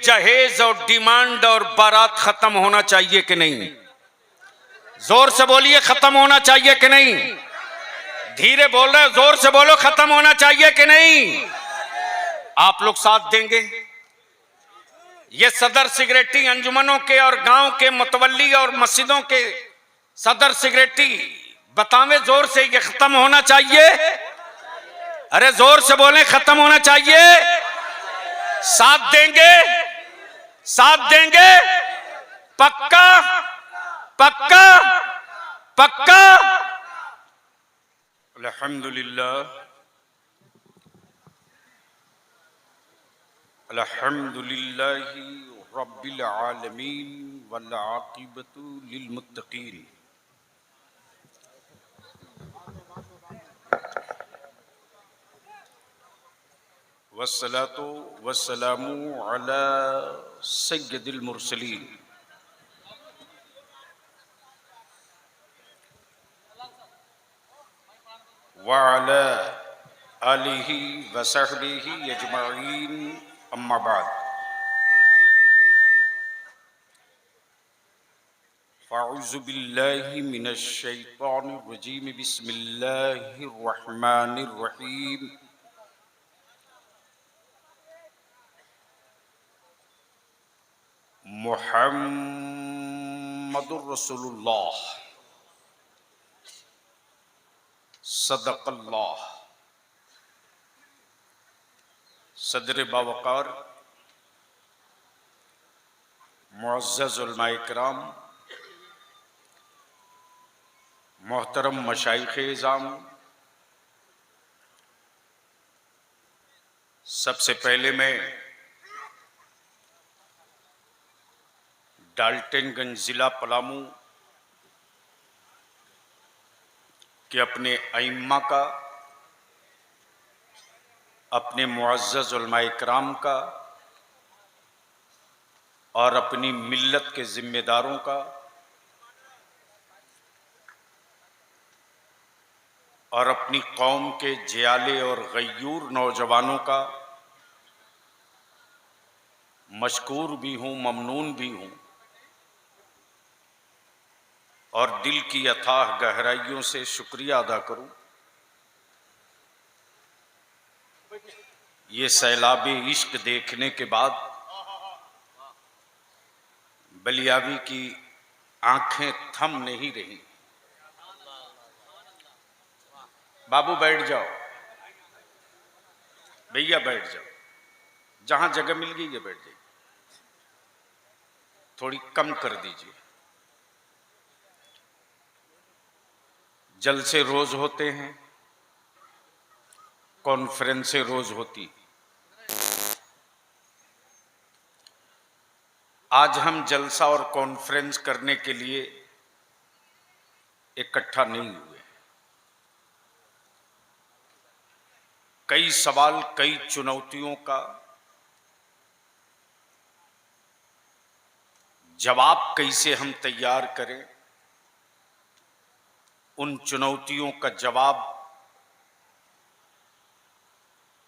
जहेज और डिमांड और बारात खत्म होना चाहिए कि नहीं? जोर से बोलिए, खत्म होना चाहिए कि नहीं? धीरे बोल रहे, जोर से बोलो, खत्म होना चाहिए कि नहीं? आप लोग साथ देंगे? ये सदर सिगरेटी अंजुमनों के और गांव के मुतवल्ली और मस्जिदों के सदर सिगरेटी बतावें जोर से, ये खत्म होना चाहिए? अरे जोर से बोले, खत्म होना चाहिए? साथ देंगे? साथ देंगे? पक्का? पक्का? पक्का? अल्हम्दुलिल्लाह, अल्हम्दुलिल्लाहि रब्बिल आलमीन वल आक़िबतु लिल मुत्तक़ीन। वस्सलातु वस्सलामु अला सय्यदिल मुरसलीन व अला आलिहि व सहबिहि अजमईन, अम्मा बाद। फ़अऊज़ु बिल्लाहि मिनश शैतानिर रजीम, बिस्मिल्लाहिर रहमानिर रहीम। मुहम्मदुर रसूलुल्लाह सदक़ल्लाह। सदर बावकार मुअज़्ज़ज़ उलमाए किराम, मोहतरम मशाइख़-ए-इज़ाम, सबसे पहले मैं डाल्टनगंज ज़िला पलामू के अपने अइम्मा का, अपने मुअज़्ज़ज़ उलमाए किराम का और अपनी मिल्लत के ज़िम्मेदारों का और अपनी कौम के जियाले और गय्यूर नौजवानों का मशकूर भी हूँ, ममनून भी हूँ और दिल की अथाह गहराइयों से शुक्रिया अदा करूँ। ये सैलाब इश्क देखने के बाद बलियावी की आंखें थम नहीं रही। बाबू बैठ जाओ, भैया बैठ जाओ, जहां जगह मिल गई है बैठ जाइए, थोड़ी कम कर दीजिए। जलसे रोज होते हैं, कॉन्फ्रेंसें रोज होती। आज हम जलसा और कॉन्फ्रेंस करने के लिए इकट्ठा नहीं हुए। कई सवाल, कई चुनौतियों का जवाब कैसे हम तैयार करें, उन चुनौतियों का जवाब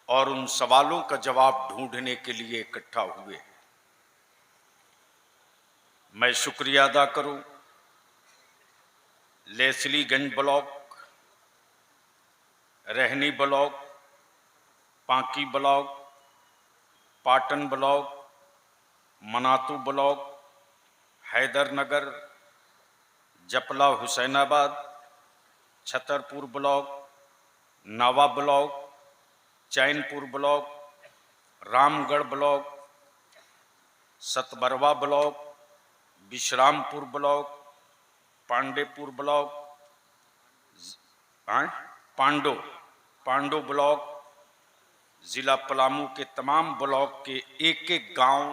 और उन सवालों का जवाब ढूंढने के लिए इकट्ठा हुए। मैं शुक्रिया अदा करूं Lesliganj block, Rahni block, Panki block, Patan block, Manatu block, Haidarnagar, Japla Hussainabad, Chhatarpur block, Nawa block, Chainpur block, Ramgarh block, Satbarwa block, Bishrampur block, Pandeypur block, Pando block, जिला पलामू के तमाम ब्लॉक के एक एक गांव,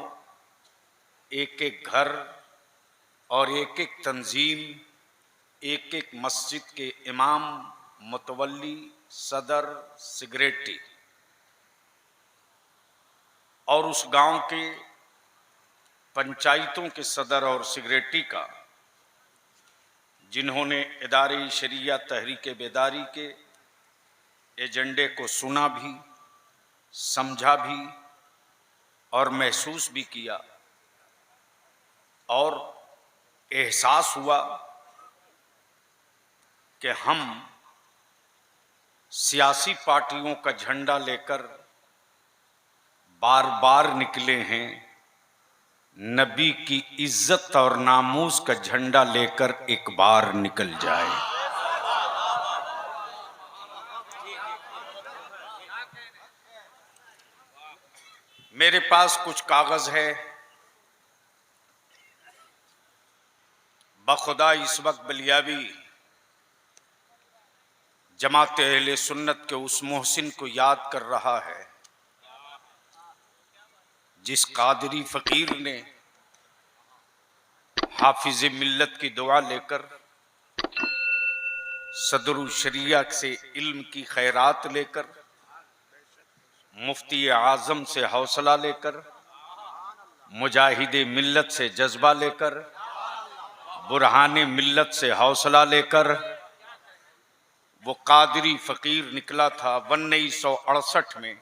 एक एक घर और एक एक तंजीम, एक एक मस्जिद के इमाम, मुतवल्ली, सदर, सिगरेटी और उस गांव के पंचायतों के सदर और सिगरेटी का, जिन्होंने इदारे शरिया तहरीक बेदारी के एजेंडे को सुना भी, समझा भी और महसूस भी किया और एहसास हुआ कि हम सियासी पार्टियों का झंडा लेकर बार बार निकले हैं, नबी की इज्जत और नामूस का झंडा लेकर एक बार निकल जाए। मेरे पास कुछ कागज है, बखुदा इस वक्त बलियावी जमात अहले सुन्नत के उस मोहसिन को याद कर रहा है जिस कादरी फकीर ने हाफिज मिल्लत की दुआ लेकर सदरुल शरिया से इल्म की खैरात लेकर, मुफ्ती आजम से हौसला लेकर, मुजाहिद मिल्लत से जज्बा लेकर, बुरहान मिल्लत से हौसला लेकर वो कादरी फकीर निकला था 1968 में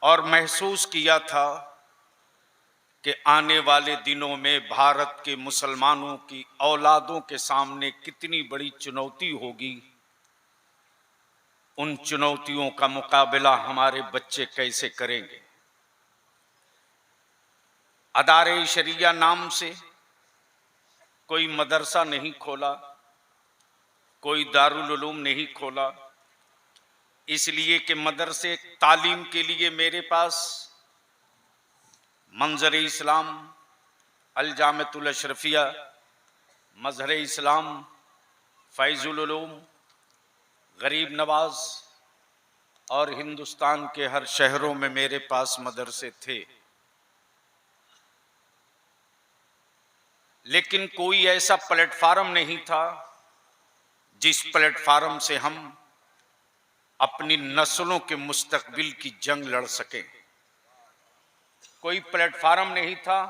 और महसूस किया था कि आने वाले दिनों में भारत के मुसलमानों की औलादों के सामने कितनी बड़ी चुनौती होगी। उन चुनौतियों का मुकाबला हमारे बच्चे कैसे करेंगे। अदारे शरिया नाम से कोई मदरसा नहीं खोला, कोई दारुल उलूम नहीं खोला, इसलिए कि मदरसे तालीम के लिए मेरे पास मंजर इस्लाम, अल जामतुल अशरफिया, मजहर इस्लाम, फैजुल उलूम, गरीब नवाज और हिंदुस्तान के हर शहरों में मेरे पास मदरसे थे। लेकिन कोई ऐसा प्लेटफार्म नहीं था जिस प्लेटफार्म से हम अपनी नस्लों के मुस्तकबिल की जंग लड़ सकें। कोई प्लेटफार्म नहीं था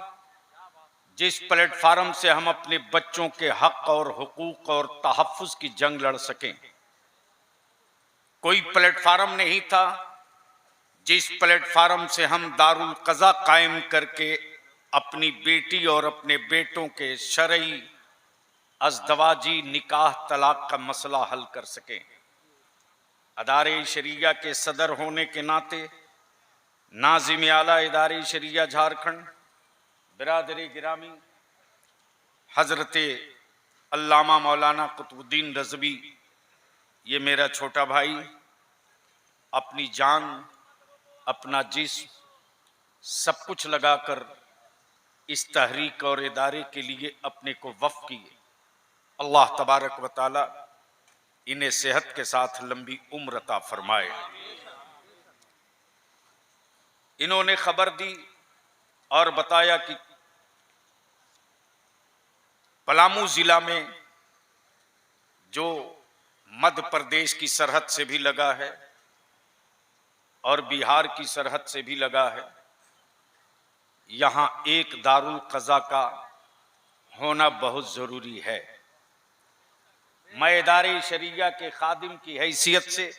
जिस प्लेटफार्म से हम अपने बच्चों के हक और हुकूक और तहफ़्फ़ुज़ की जंग लड़ सकें। कोई प्लेटफार्म नहीं था जिस प्लेटफार्म से हम दारुल क़ज़ा कायम करके अपनी बेटी और अपने बेटों के शरई अज़दवाजी निकाह तलाक का मसला हल कर सकें। अदारे शरिया के सदर होने के नाते नाज़िम आला इदारे शरिया झारखंड, बिरादरी गिरामी हज़रत अल्लामा मौलाना कुतुबुद्दीन रज़वी, ये मेरा छोटा भाई, अपनी जान, अपना जिस्म सब कुछ लगाकर इस तहरीक और इदारे के लिए अपने को वफ़ किए। अल्लाह तबारक व तआला इन्हें सेहत के साथ लंबी उम्र अता फरमाए। इन्होंने खबर दी और बताया कि पलामू जिला में जो मध्य प्रदेश की सरहद से भी लगा है और बिहार की सरहद से भी लगा है, यहाँ एक दारुल क़ज़ा का होना बहुत ज़रूरी है। मैं इदारे शरिया के खादिम की हैसियत से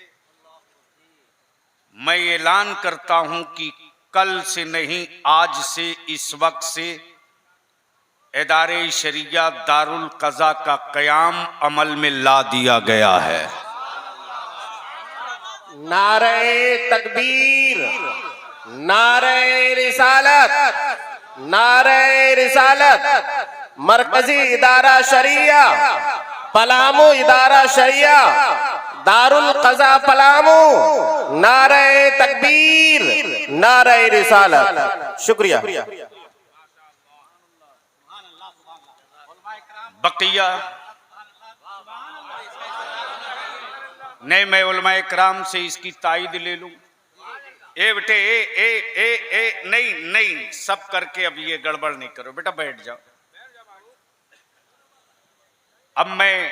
मैं ऐलान करता हूँ कि कल से नहीं, आज से, इस वक्त से इदारे शरिया दारुल क़ज़ा का क़याम अमल में ला दिया गया है। नारे तकबीर, नारे रिसालत, नारे रिसालत। मरकजी इदारा शरिया पलामू, इदारा शरिया दारुल क़ज़ा पलामू, नारे तकबीर, नारे रिसालत। शुक्रिया। बकिया नहीं, मैं उलमाए कराम से इसकी तायद ले लूं। ए बेटे, ए नहीं नहीं, सब करके अब ये गड़बड़ नहीं करो बेटा, बैठ जाओ। अब मैं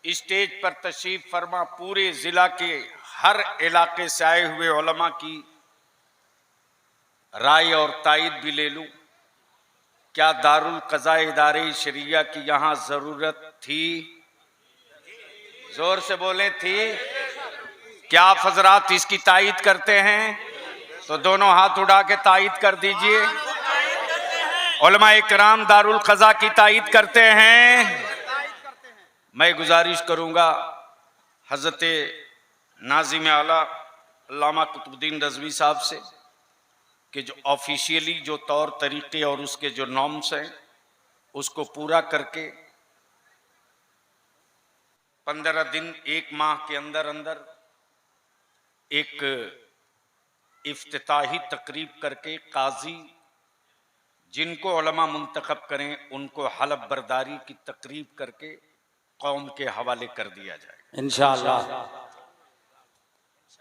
स्टेज पर तशरीफ फरमा पूरे जिला के हर इलाके से आए हुए उलमा की राय और तायद भी ले लूं। क्या दारुल क़ज़ा इदारे शरिया की यहां जरूरत थी? जोर से बोले, थी? क्या आप हजरात इसकी तायद करते हैं? तो दोनों हाथ उठा के तायीद कर दीजिए। उलमा इकराम दारुल क़ज़ा की तायीद करते हैं। मैं गुजारिश करूंगा हजरत नाज़िम आला अल्लामा कुतुबुद्दीन रज़वी साहब से कि जो ऑफिशियली जो तौर तरीके और उसके जो नॉर्म्स हैं उसको पूरा करके 15 दिन 1 माह के अंदर अंदर एक इफ्तिताही तकरीब करके काजी जिनको उलमा मुंतखब करें उनको हलफ बरदारी की तकरीब करके कौम के हवाले कर दिया जाए इंशाअल्लाह।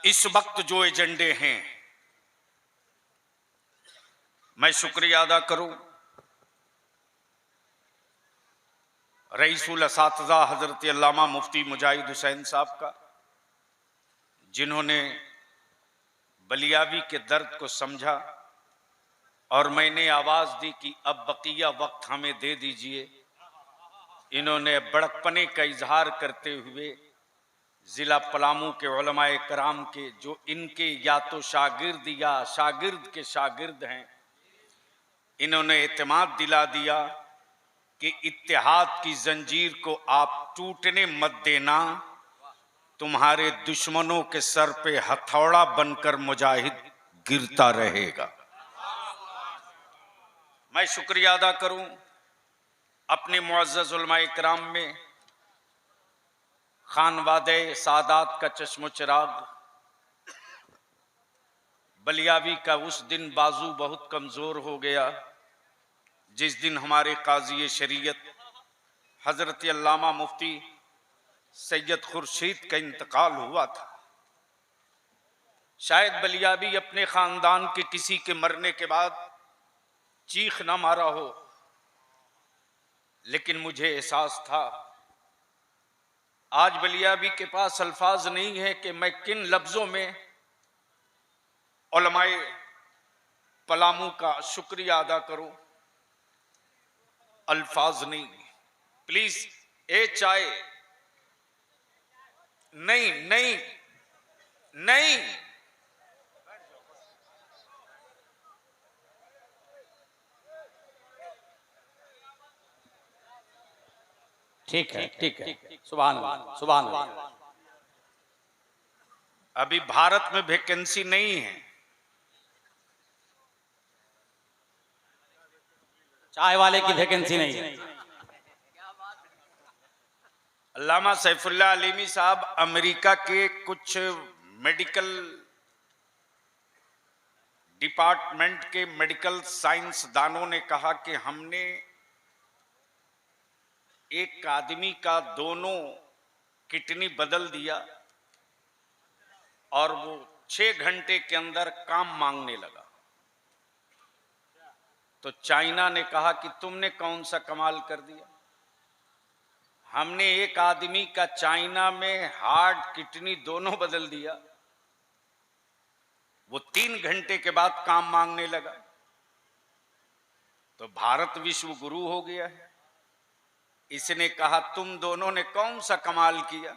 इस वक्त जो एजेंडे हैं, मैं शुक्रिया अदा करूं रईसुल असातिज़ा हजरत अल्लामा मुफ्ती मुजाहिद हुसैन साहब का, जिन्होंने बलियावी के दर्द को समझा और मैंने आवाज दी कि अब बकिया वक्त हमें दे दीजिए। इन्होंने बड़कपने का इजहार करते हुए जिला पलामू के उलमाए कराम के जो इनके या तो शागिर्द या शागिर्द के शागिर्द हैं, इन्होंने एतमाद दिला दिया कि इत्तेहाद की जंजीर को आप टूटने मत देना, तुम्हारे दुश्मनों के सर पे हथौड़ा बनकर मुजाहिद गिरता रहेगा। मैं शुक्रिया अदा करूं अपने मुअज़्ज़ज़ उलमाए किराम में खानवादे सादात का चश्मो चिराग बलियावी का उस दिन बाजू बहुत कमजोर हो गया जिस दिन हमारे काजी शरीयत हजरत अल्लामा मुफ्ती सैयद खुर्शीद का इंतकाल हुआ था। शायद बलियावी अपने खानदान के किसी के मरने के बाद चीख ना मारा हो, लेकिन मुझे एहसास था आज बलियावी के पास अल्फाज नहीं है कि मैं किन लफ्जों में उलमाए पलामू का शुक्रिया अदा करूं। अल्फाज नहीं। प्लीज ए चाय नहीं नहीं नहीं, ठीक है, ठीक है। सुभान अल्लाह, सुभान अल्लाह। अभी भारत में वैकेंसी नहीं है। चाय वाले की वैकेंसी नहीं है। अल्लामा सैफुल्लाह अलीमी साहब अमेरिका के कुछ मेडिकल डिपार्टमेंट के मेडिकल साइंस दानों ने कहा कि हमने एक आदमी का दोनों किडनी बदल दिया और वो 6 घंटे के अंदर काम मांगने लगा। तो चाइना ने कहा कि तुमने कौन सा कमाल कर दिया, हमने एक आदमी का चाइना में हार्ट किडनी दोनों बदल दिया, वो 3 घंटे के बाद काम मांगने लगा। तो भारत विश्व गुरु हो गया है। इसने कहा तुम दोनों ने कौन सा कमाल किया,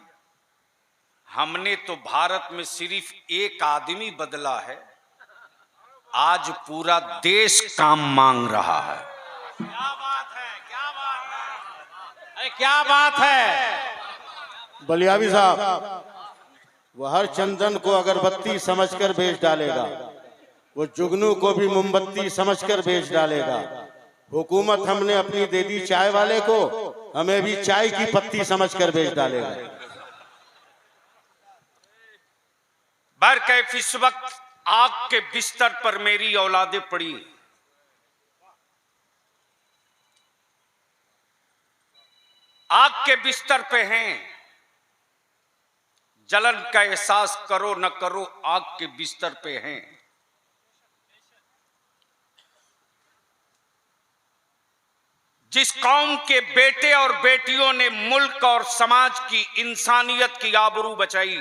हमने तो भारत में सिर्फ एक आदमी बदला है, आज पूरा देश काम मांग रहा है। क्या बात है, क्या बात है, अरे क्या बात है। बलियावी साहब, वो हर चंदन को अगरबत्ती समझकर बेच डालेगा, वो जुगनू को भी मोमबत्ती समझकर बेच डालेगा। हुकूमत हमने अपनी दे दी चाय वाले को, हमें भी चाय की पत्ती समझकर बेच डालेगा। बरकैफ इस वक्त आग के बिस्तर पर मेरी औलादें पड़ी, आग के बिस्तर पे हैं। जलन का एहसास करो न करो, आग के बिस्तर पे हैं। जिस कौम के बेटे और बेटियों ने मुल्क और समाज की इंसानियत की आबरू बचाई,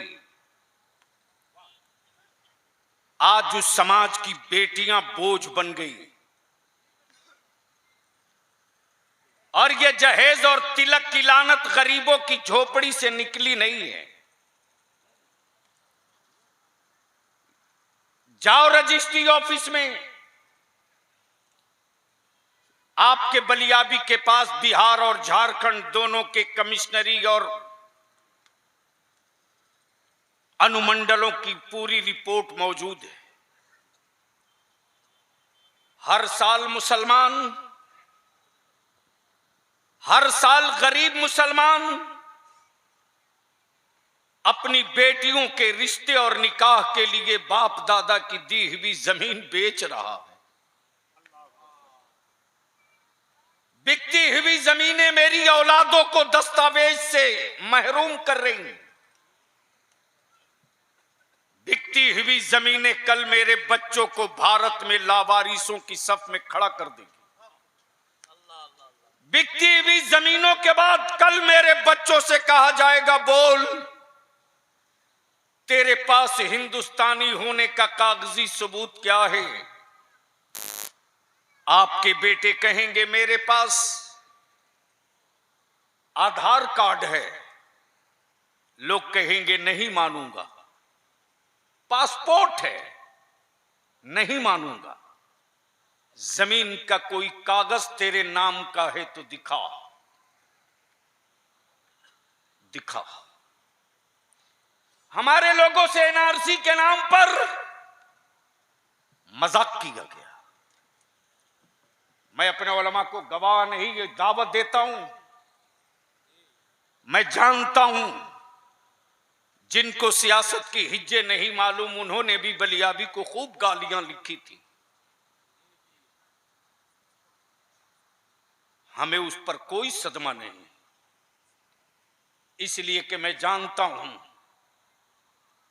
आज उस समाज की बेटियां बोझ बन गई। और यह जहेज और तिलक की लानत गरीबों की झोपड़ी से निकली नहीं है। जाओ रजिस्ट्री ऑफिस में, आपके बलियाबी के पास बिहार और झारखंड दोनों के कमिश्नरी और अनुमंडलों की पूरी रिपोर्ट मौजूद है। हर साल मुसलमान, हर साल गरीब मुसलमान अपनी बेटियों के रिश्ते और निकाह के लिए बाप दादा की दी हुई जमीन बेच रहा है। बिकती हुई जमीनें मेरी औलादों को दस्तावेज से महरूम कर रही हैं। बिकती हुई जमीनें कल मेरे बच्चों को भारत में लावारिसों की सफ में खड़ा कर देगी। बिकती हुई जमीनों के बाद कल मेरे बच्चों से कहा जाएगा, बोल तेरे पास हिंदुस्तानी होने का कागजी सबूत क्या है? आपके बेटे कहेंगे मेरे पास आधार कार्ड है। लोग कहेंगे नहीं मानूंगा। पासपोर्ट है, नहीं मानूंगा। जमीन का कोई कागज तेरे नाम का है तो दिखा, दिखा। हमारे लोगों से एनआरसी के नाम पर मजाक किया गया। मैं अपने उलमा को गवाह नहीं, ये दावत देता हूं। मैं जानता हूं जिनको सियासत की हिज्जे नहीं मालूम, उन्होंने भी बलियाबी को खूब गालियां लिखी थी। हमें उस पर कोई सदमा नहीं, इसलिए कि मैं जानता हूं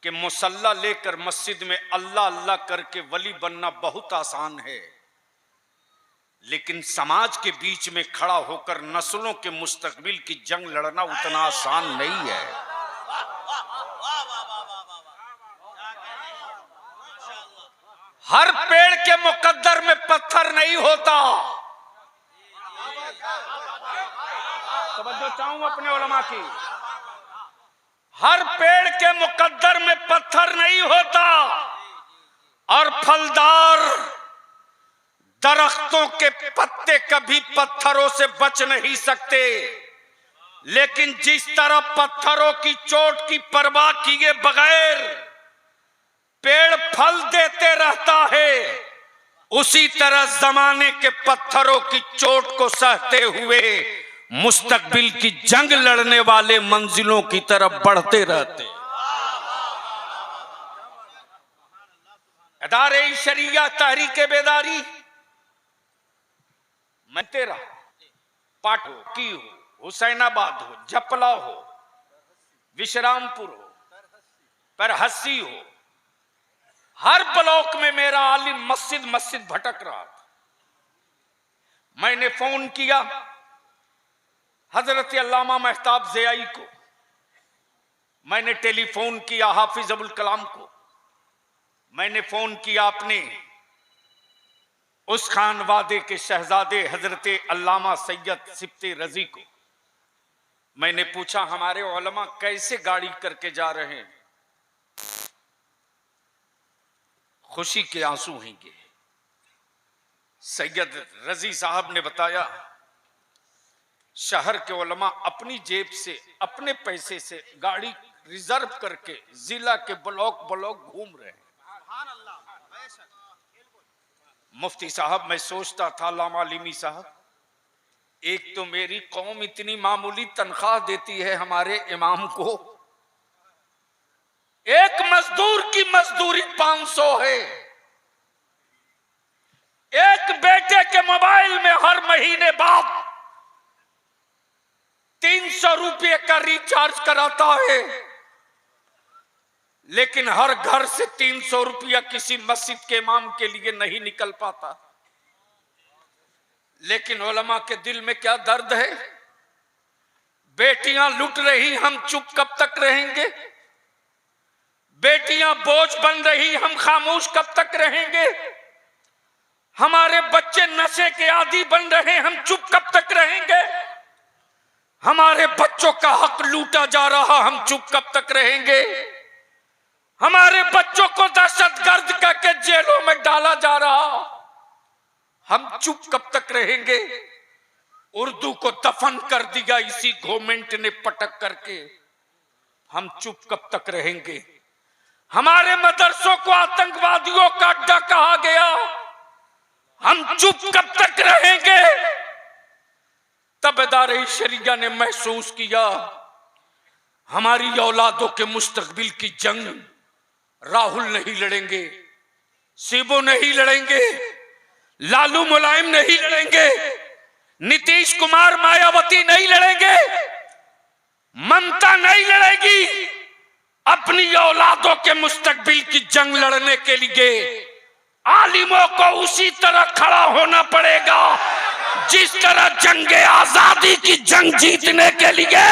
कि मुसल्ला लेकर मस्जिद में अल्लाह अल्लाह करके वली बनना बहुत आसान है, लेकिन समाज के बीच में खड़ा होकर नस्लों के मुस्तकबिल की जंग लड़ना उतना आसान नहीं है। हर पेड़ के मुकद्दर में पत्थर नहीं होता। तवज्जो चाहूं अपने उलमा की। हर पेड़ के मुकद्दर में पत्थर नहीं होता, और फलदार दरख्तों के पत्ते कभी पत्थरों से बच नहीं सकते। लेकिन जिस तरह पत्थरों की चोट की परवाह किए बगैर पेड़ फल देते रहता है, उसी तरह जमाने के पत्थरों की चोट को सहते हुए मुस्तकबिल की जंग लड़ने वाले मंजिलों की तरफ बढ़ते रहते। अदारे शरिया, तहरीके बेदारी, मैं तेरा पाट हो, की हो, हुसैनाबाद हो, जपला हो, विश्रामपुर हो, परहस्सी हो, हर ब्लॉक में मेरा आलिम मस्जिद मस्जिद भटक रहा था। मैंने फोन किया हजरत अल्लामा महताब ज़ियाई को, मैंने टेलीफोन किया हाफिज अबुल कलाम को, मैंने फोन किया अपने उस खान वादे के शहजादे हजरत अल्लामा सैयद सिफ्ते रजी को। मैंने पूछा हमारे उलमा कैसे गाड़ी करके जा रहे हैं? खुशी के आंसू हैंगे। सैयद रजी साहब ने बताया शहर के उलमा अपनी जेब से अपने पैसे से गाड़ी रिजर्व करके जिला के ब्लॉक ब्लॉक घूम रहे हैं। मुफ्ती साहब, मैं सोचता था लामा लिमी साहब, एक तो मेरी कौम इतनी मामूली तनख्वाह देती है हमारे इमाम को, एक मजदूर की मजदूरी 500 है। एक बेटे के मोबाइल में हर महीने बाप 300 रुपये का रिचार्ज कराता है, लेकिन हर घर से 300 रुपया किसी मस्जिद के इमाम के लिए नहीं निकल पाता। लेकिन उलमा के दिल में क्या दर्द है? बेटियां लुट रही, हम चुप कब तक रहेंगे? बेटियां बोझ बन रही, हम खामोश कब तक रहेंगे? हमारे बच्चे नशे के आदी बन रहे, हम चुप कब तक रहेंगे? हमारे बच्चों का हक लूटा जा रहा, हम चुप कब तक रहेंगे? हमारे बच्चों को दहशतगर्द करके जेलों में डाला जा रहा, हम चुप कब तक रहेंगे? उर्दू को दफन कर दिया इसी गवर्नमेंट ने पटक करके, हम चुप कब तक रहेंगे? हमारे मदरसों को आतंकवादियों का अड्डा कहा गया, हम चुप कब तक रहेंगे? तब इदारे शरिया ने महसूस किया हमारी औलादों के मुस्तकबिल की जंग राहुल नहीं लड़ेंगे, शिबू नहीं लड़ेंगे, लालू मुलायम नहीं लड़ेंगे, नीतीश कुमार मायावती नहीं लड़ेंगे, ममता नहीं लड़ेगी। अपनी औलादों के मुस्तकबिल की जंग लड़ने के लिए आलिमों को उसी तरह खड़ा होना पड़ेगा जिस तरह जंग आजादी की जंग जीतने के लिए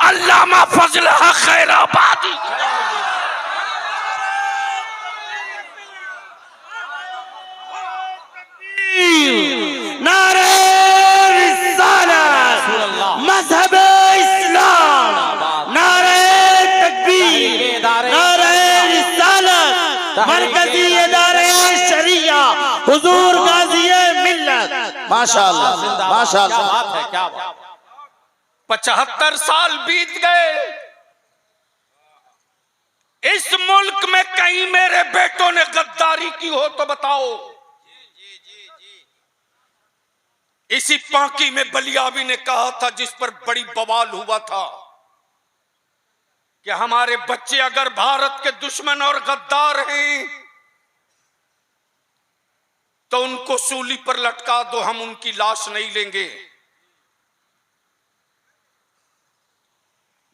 अल्लामा फजल हक खैराबादी नारे रिसालत मजहब इस्लाम, नारे तकबीर, नारे रिसालत, मरकजी इदारे शरिया, हुजूर गाजी मिल्लत। माशाअल्लाह माशाअल्लाह। क्या बात है, क्या बात। 75 साल बीत गए, इस मुल्क में कहीं मेरे बेटों ने गद्दारी की हो तो बताओ। इसी पांकी में बलियाबी ने कहा था, जिस पर बड़ी बवाल हुआ था, कि हमारे बच्चे अगर भारत के दुश्मन और गद्दार हैं तो उनको सूली पर लटका दो, हम उनकी लाश नहीं लेंगे।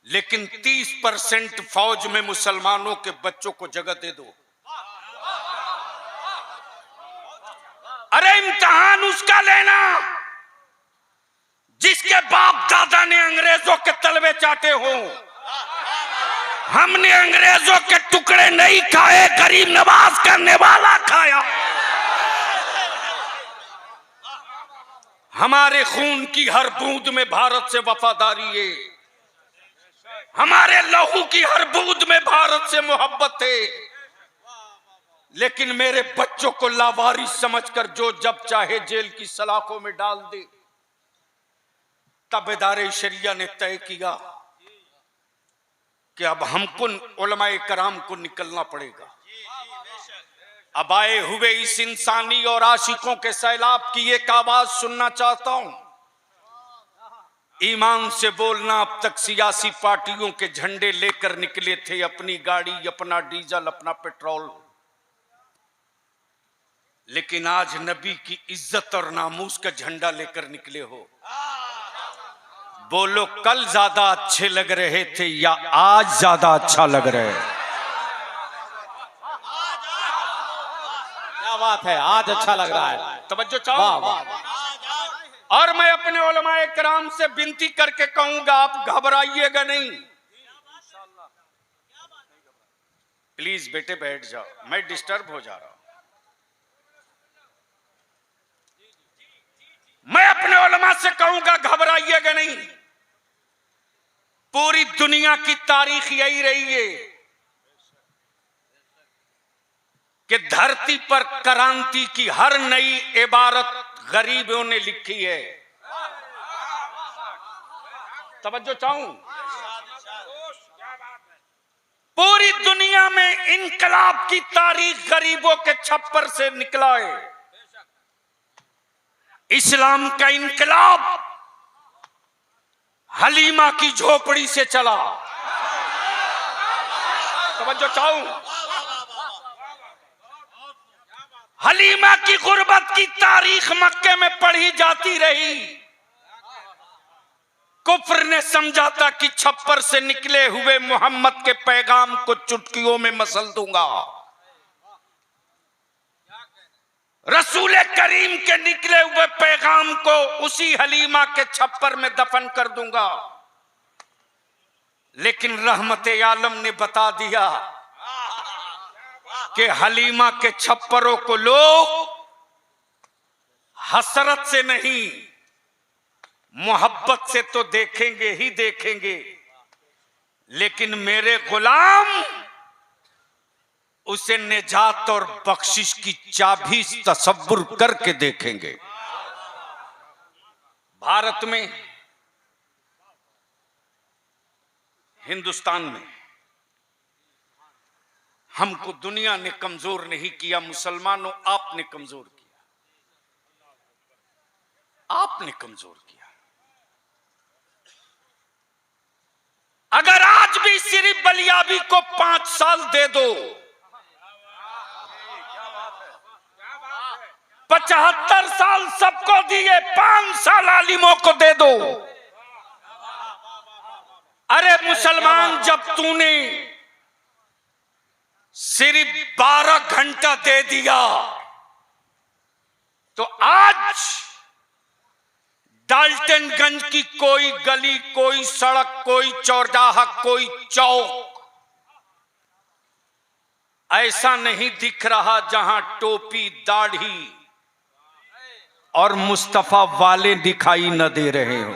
लेकिन 30% फौज में मुसलमानों के बच्चों को जगह दे दो। अरे इम्तिहान उसका लेना जिसके बाप दादा ने अंग्रेजों के तलवे चाटे हो। हमने अंग्रेजों के टुकड़े नहीं खाए, गरीब नवाज करने वाला खाया। हमारे खून की हर बूंद में भारत से वफादारी है, हमारे लहू की हर बूंद में भारत से मोहब्बत है। लेकिन मेरे बच्चों को लावारिस समझकर जो जब चाहे जेल की सलाखों में डाल दे। तब इदारे शरिया ने तय किया कि अब हमको उलमाए कराम को निकलना पड़ेगा। अब आए हुए इस इंसानी और आशिकों के सैलाब की एक आवाज सुनना चाहता हूं। ईमान से बोलना, अब तक सियासी पार्टियों के झंडे लेकर निकले थे, अपनी गाड़ी, अपना डीजल, अपना पेट्रोल। लेकिन आज नबी की इज्जत और नामूस का झंडा लेकर निकले हो। बोलो, कल ज्यादा अच्छे लग रहे थे या आज ज्यादा अच्छा लग रहे हैं? क्या बात है, आज अच्छा लग रहा है। तवज्जो चाहो। और मैं अपने उलमाए कराम से विनती करके कहूंगा, आप घबराइएगा नहीं। प्लीज बेटे बैठ जाओ, मैं डिस्टर्ब हो जा रहा हूं। मैं अपने उलमा से कहूंगा, घबराइएगा नहीं। पूरी दुनिया की तारीख यही रही है कि धरती पर क्रांति की हर नई इबारत गरीबों ने लिखी है। तवज्जो चाहूं। पूरी दुनिया में इनकलाब की तारीख गरीबों के छप्पर से निकला है। इस्लाम का इनकलाब हलीमा की झोपड़ी से चला। तवज्जो चाहूं। हलीमा की गुर्बत की तारीख मक्के में पढ़ी जाती रही। कुफ्र ने समझा था कि छप्पर से निकले हुए मोहम्मद के पैगाम को चुटकियों में मसल दूंगा। रसूल करीम के निकले हुए पैगाम को उसी हलीमा के छप्पर में दफन कर दूंगा। लेकिन रहमत आलम ने बता दिया कि हलीमा के छप्परों को लोग हसरत से नहीं, मोहब्बत से तो देखेंगे ही देखेंगे, लेकिन मेरे गुलाम उसे निजात और बख्शिश की चाबी तसव्वुर करके देखेंगे। भारत में, हिंदुस्तान में हमको दुनिया ने कमजोर नहीं किया, मुसलमानों आपने कमजोर किया, आपने कमजोर किया। अगर आज भी सिर्फ बलियाबी को 5 साल दे दो, 75 साल सबको दिए, 5 साल आलिमों को दे दो। अरे मुसलमान, जब तूने सिर्फ 12 घंटा दे दिया तो आज डाल्टनगंज की कोई गली, कोई सड़क, कोई चौराहा, कोई चौक ऐसा नहीं दिख रहा जहां टोपी, दाढ़ी और मुस्तफा वाले दिखाई न दे रहे हो।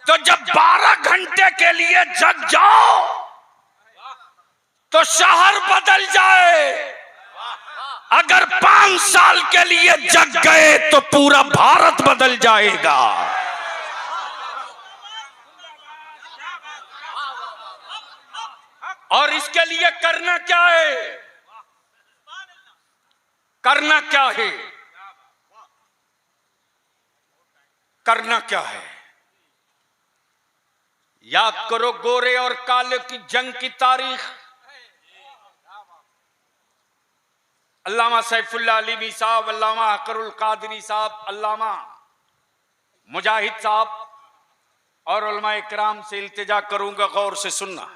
तो जब 12 घंटे के लिए जग जाओ तो शहर बदल जाए, अगर 5 साल के लिए जग गए तो पूरा भारत बदल जाएगा। और इसके लिए करना क्या है? करना क्या है? करना क्या है? याद करो गोरे और काले की जंग की तारीख। अल्लामा सैफुल्लाह अलीमी साहब, अल्लामा अकरुल कादरी साहब, अल्लामा मुजाहिद साहब और उलमा इकराम से इल्तिजा करूंगा, गौर से सुनना।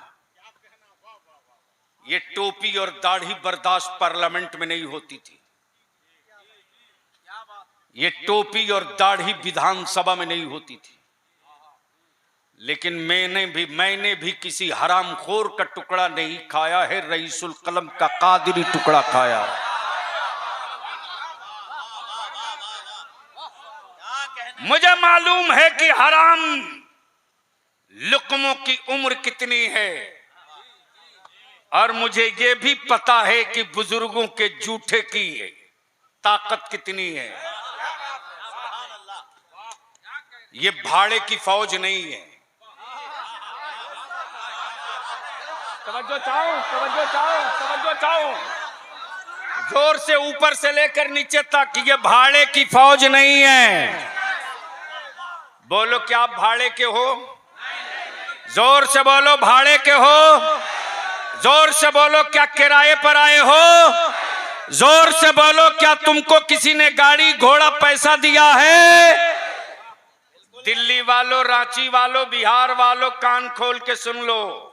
ये टोपी और दाढ़ी बर्दाश्त पार्लियामेंट में नहीं होती थी, ये टोपी और दाढ़ी विधानसभा में नहीं होती थी, लेकिन मैंने भी किसी हरामखोर का टुकड़ा नहीं खाया है, रईसुल कलम का कादरी टुकड़ा खाया। मुझे मालूम है कि हराम लुक़्मों की उम्र कितनी है, और मुझे ये भी पता है कि बुजुर्गों के जूठे की ताकत कितनी है। ये भाड़े की फौज नहीं है। तवज्जो चाहो, जोर से, ऊपर से लेकर नीचे तक, ये भाड़े की फौज नहीं है। बोलो, क्या आप भाड़े के हो? जोर से बोलो, भाड़े के हो? जोर से बोलो, क्या किराए पर आए हो? जोर से बोलो, क्या तुमको किसी ने गाड़ी घोड़ा पैसा दिया है? दिल्ली वालों, रांची वालों, बिहार वालों, कान खोल के सुन लो,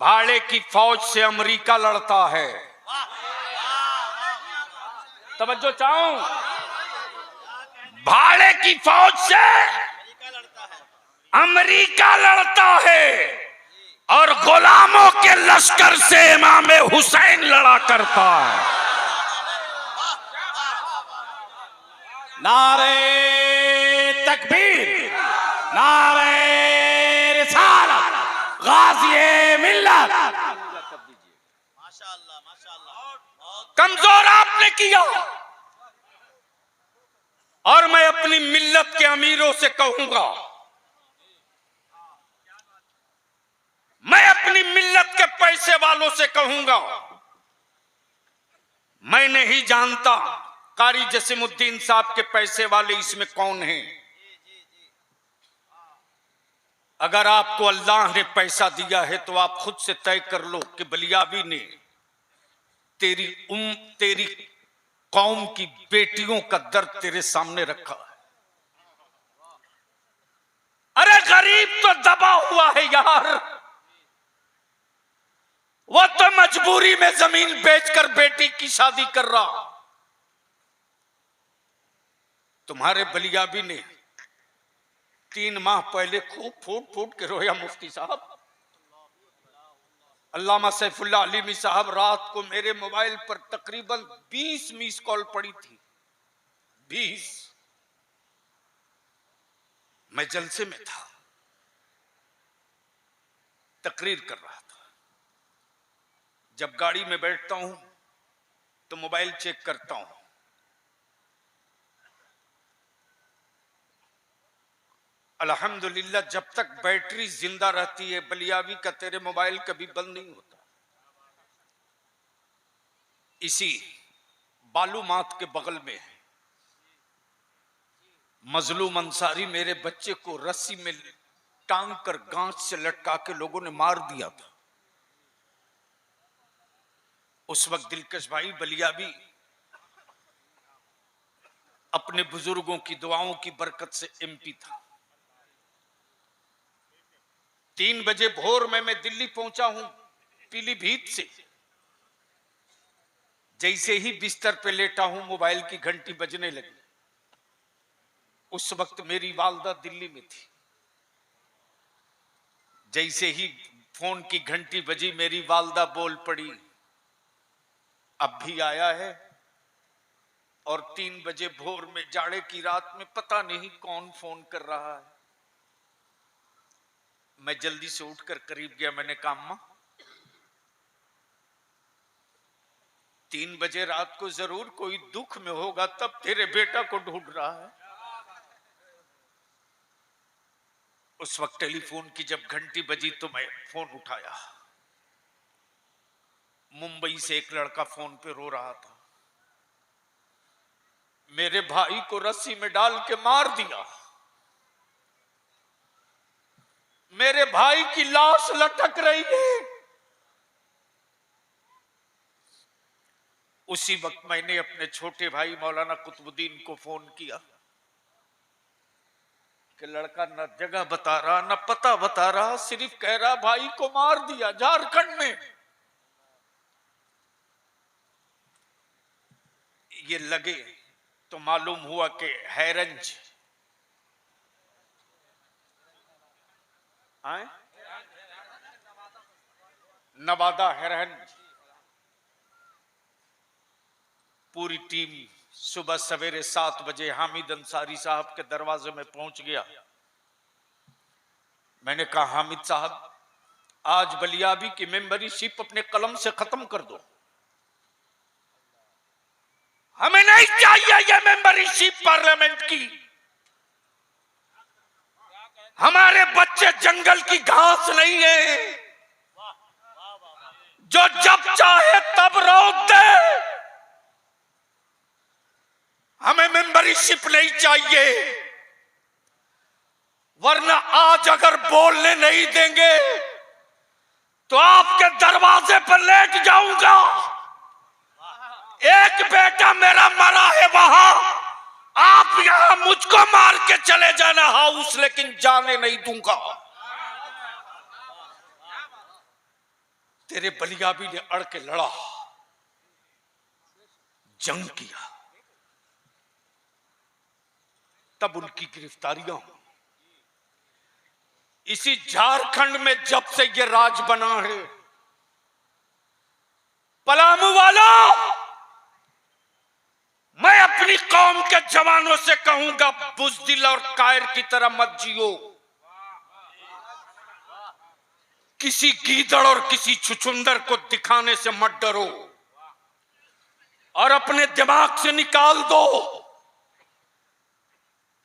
भाड़े की फौज से अमेरिका लड़ता है। तवज्जो चाहूं, भाड़े की फौज से अमेरिका लड़ता है, और गुलामों के लश्कर से इमाम हुसैन लड़ा करता है। नारे तकबीर, नारे रिसालत, गाज़िए मिल्लत। माशाअल्लाह, माशाअल्लाह। कमजोर आपने किया, और मैं अपनी मिल्लत के अमीरों से कहूंगा, मैं अपनी मिल्लत के पैसे वालों से कहूंगा, मैं नहीं जानता कारी जसीमुद्दीन साहब के पैसे वाले इसमें कौन हैं। अगर आपको अल्लाह ने पैसा दिया है तो आप खुद से तय कर लो कि बलियाबी ने तेरी कौम की बेटियों का दर्द तेरे सामने रखा है। अरे गरीब तो दबा हुआ है यार, वो तो मजबूरी में जमीन बेचकर बेटी की शादी कर रहा। तुम्हारे बलियाबी ने 3 माह पहले खूब फूट फूट के रोया मुफ्ती साहब। अल्लामा सैफुल्लाह अलीमी साहब, रात को मेरे मोबाइल पर तकरीबन 20 मिस कॉल पड़ी थी, 20। मैं जलसे में था, तकरीर कर रहा था। जब गाड़ी में बैठता हूं तो मोबाइल चेक करता हूं। अल्हम्दुलिल्लाह जब तक बैटरी जिंदा रहती है बलियावी का तेरे मोबाइल कभी बंद नहीं होता। इसी बालूमाथ के बगल में है, मजलूम अंसारी मेरे बच्चे को रस्सी में टांग कर गांठ से लटका के लोगों ने मार दिया था। उस वक्त दिलकश भाई बलियावी अपने बुजुर्गों की दुआओं की बरकत से एमपी था। 3 बजे भोर में मैं दिल्ली पहुंचा हूं पीलीभीत से। जैसे ही बिस्तर पे लेटा हूं मोबाइल की घंटी बजने लगी। उस वक्त मेरी वालदा दिल्ली में थी। जैसे ही फोन की घंटी बजी मेरी वालदा बोल पड़ी, अब भी आया है। और 3 बजे भोर में जाड़े की रात में पता नहीं कौन फोन कर रहा है। मैं जल्दी से उठकर करीब गया। मैंने कहा अम्मा 3 बजे रात को जरूर कोई दुख में होगा तब तेरे बेटा को ढूंढ रहा है। उस वक्त टेलीफोन की जब घंटी बजी तो मैं फोन उठाया। मुंबई से एक लड़का फोन पे रो रहा था, मेरे भाई को रस्सी में डाल के मार दिया, मेरे भाई की लाश लटक रही है। उसी वक्त मैंने अपने छोटे भाई मौलाना कुतुबुद्दीन को फोन किया कि लड़का न जगह बता रहा न पता बता रहा, सिर्फ कह रहा भाई को मार दिया झारखंड में। ये लगे तो मालूम हुआ कि हैरंज नवादा हैरंज। पूरी टीम सुबह सवेरे 7 बजे हामिद अंसारी साहब के दरवाजे में पहुंच गया। मैंने कहा हामिद साहब आज बलियावी की मेंबरशिप अपने कलम से खत्म कर दो। हमें नहीं चाहिए ये मेंबरशिप पार्लियामेंट की। हमारे बच्चे जंगल की घास नहीं है जो जब चाहे तब रोक दे। हमें मेंबरशिप नहीं चाहिए, वरना आज अगर बोलने नहीं देंगे तो आपके दरवाजे पर लेट जाऊंगा। एक बेटा मेरा मरा है वहां, आप यहां मुझको मार के चले जाना हाउस, लेकिन जाने नहीं दूंगा। तेरे बलियावी ने अड़ के लड़ा, जंग किया, तब उनकी गिरफ्तारियां हुई। इसी झारखंड में जब से ये राज बना है, पलामू वालों, मैं अपनी कौम के जवानों से कहूंगा बुज़दिल और कायर की तरह मत जियो। किसी गीदड़ और किसी छुछुंदर को दिखाने से मत डरो और अपने दिमाग से निकाल दो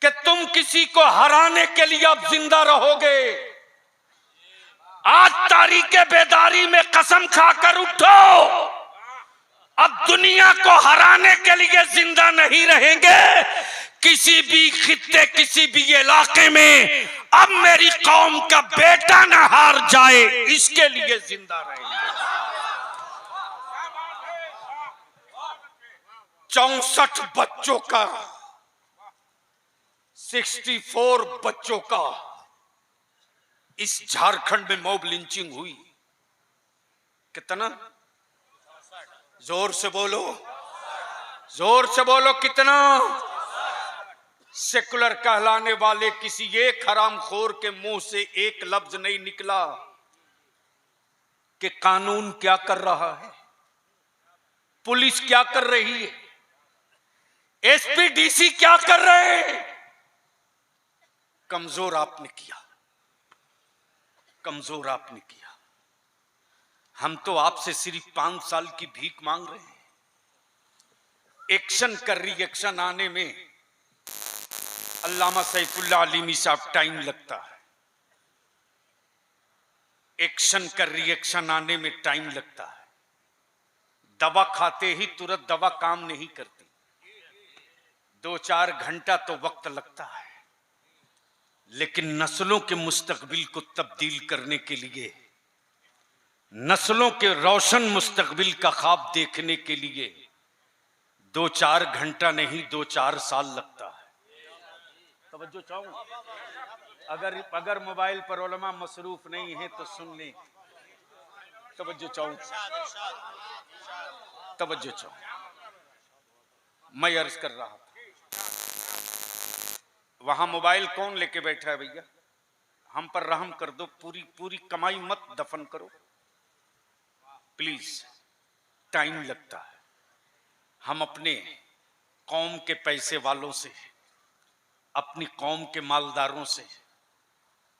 कि तुम किसी को हराने के लिए अब जिंदा रहोगे। आज तारीख बेदारी में कसम खाकर उठो, अब दुनिया को हराने के लिए जिंदा नहीं रहेंगे। किसी भी खित्ते किसी भी इलाके में अब मेरी कौम का बेटा न हार जाए, इसके लिए जिंदा रहेंगे। 64 बच्चों का 64 बच्चों का इस झारखंड में मॉब लिंचिंग हुई। कितना? जोर से बोलो, जोर से बोलो, कितना? सेकुलर कहलाने वाले किसी एक हरामखोर के मुंह से एक लफ्ज नहीं निकला कि कानून क्या कर रहा है, पुलिस क्या कर रही है, एसपी डीसी क्या कर रहे हैं। कमजोर आपने किया। कमजोर आपने किया। हम तो आपसे सिर्फ 5 साल की भीख मांग रहे हैं। एक्शन कर रिएक्शन आने में अल्लामा सैफुल्लाह अलीमी साहब टाइम लगता है। एक्शन कर रिएक्शन आने में टाइम लगता है। दवा खाते ही तुरंत दवा काम नहीं करती, 2-4 घंटा तो वक्त लगता है। लेकिन नस्लों के मुस्तकबिल को तब्दील करने के लिए, नस्लों के रोशन मुस्तकबिल का ख्वाब देखने के लिए 2-4 घंटा नहीं 2-4 साल लगता है। तवज्जो चाहूं, अगर मोबाइल पर उलमा मसरूफ नहीं है तो सुन लें। तवज्जो चाहूं, तवज्जो चाहूं। मैं अर्ज कर रहा था, वहां मोबाइल कौन लेके बैठा है भैया? हम पर रहम कर दो, पूरी कमाई मत दफन करो प्लीज, टाइम लगता है। हम अपने कौम के पैसे वालों से, अपनी कौम के मालदारों से,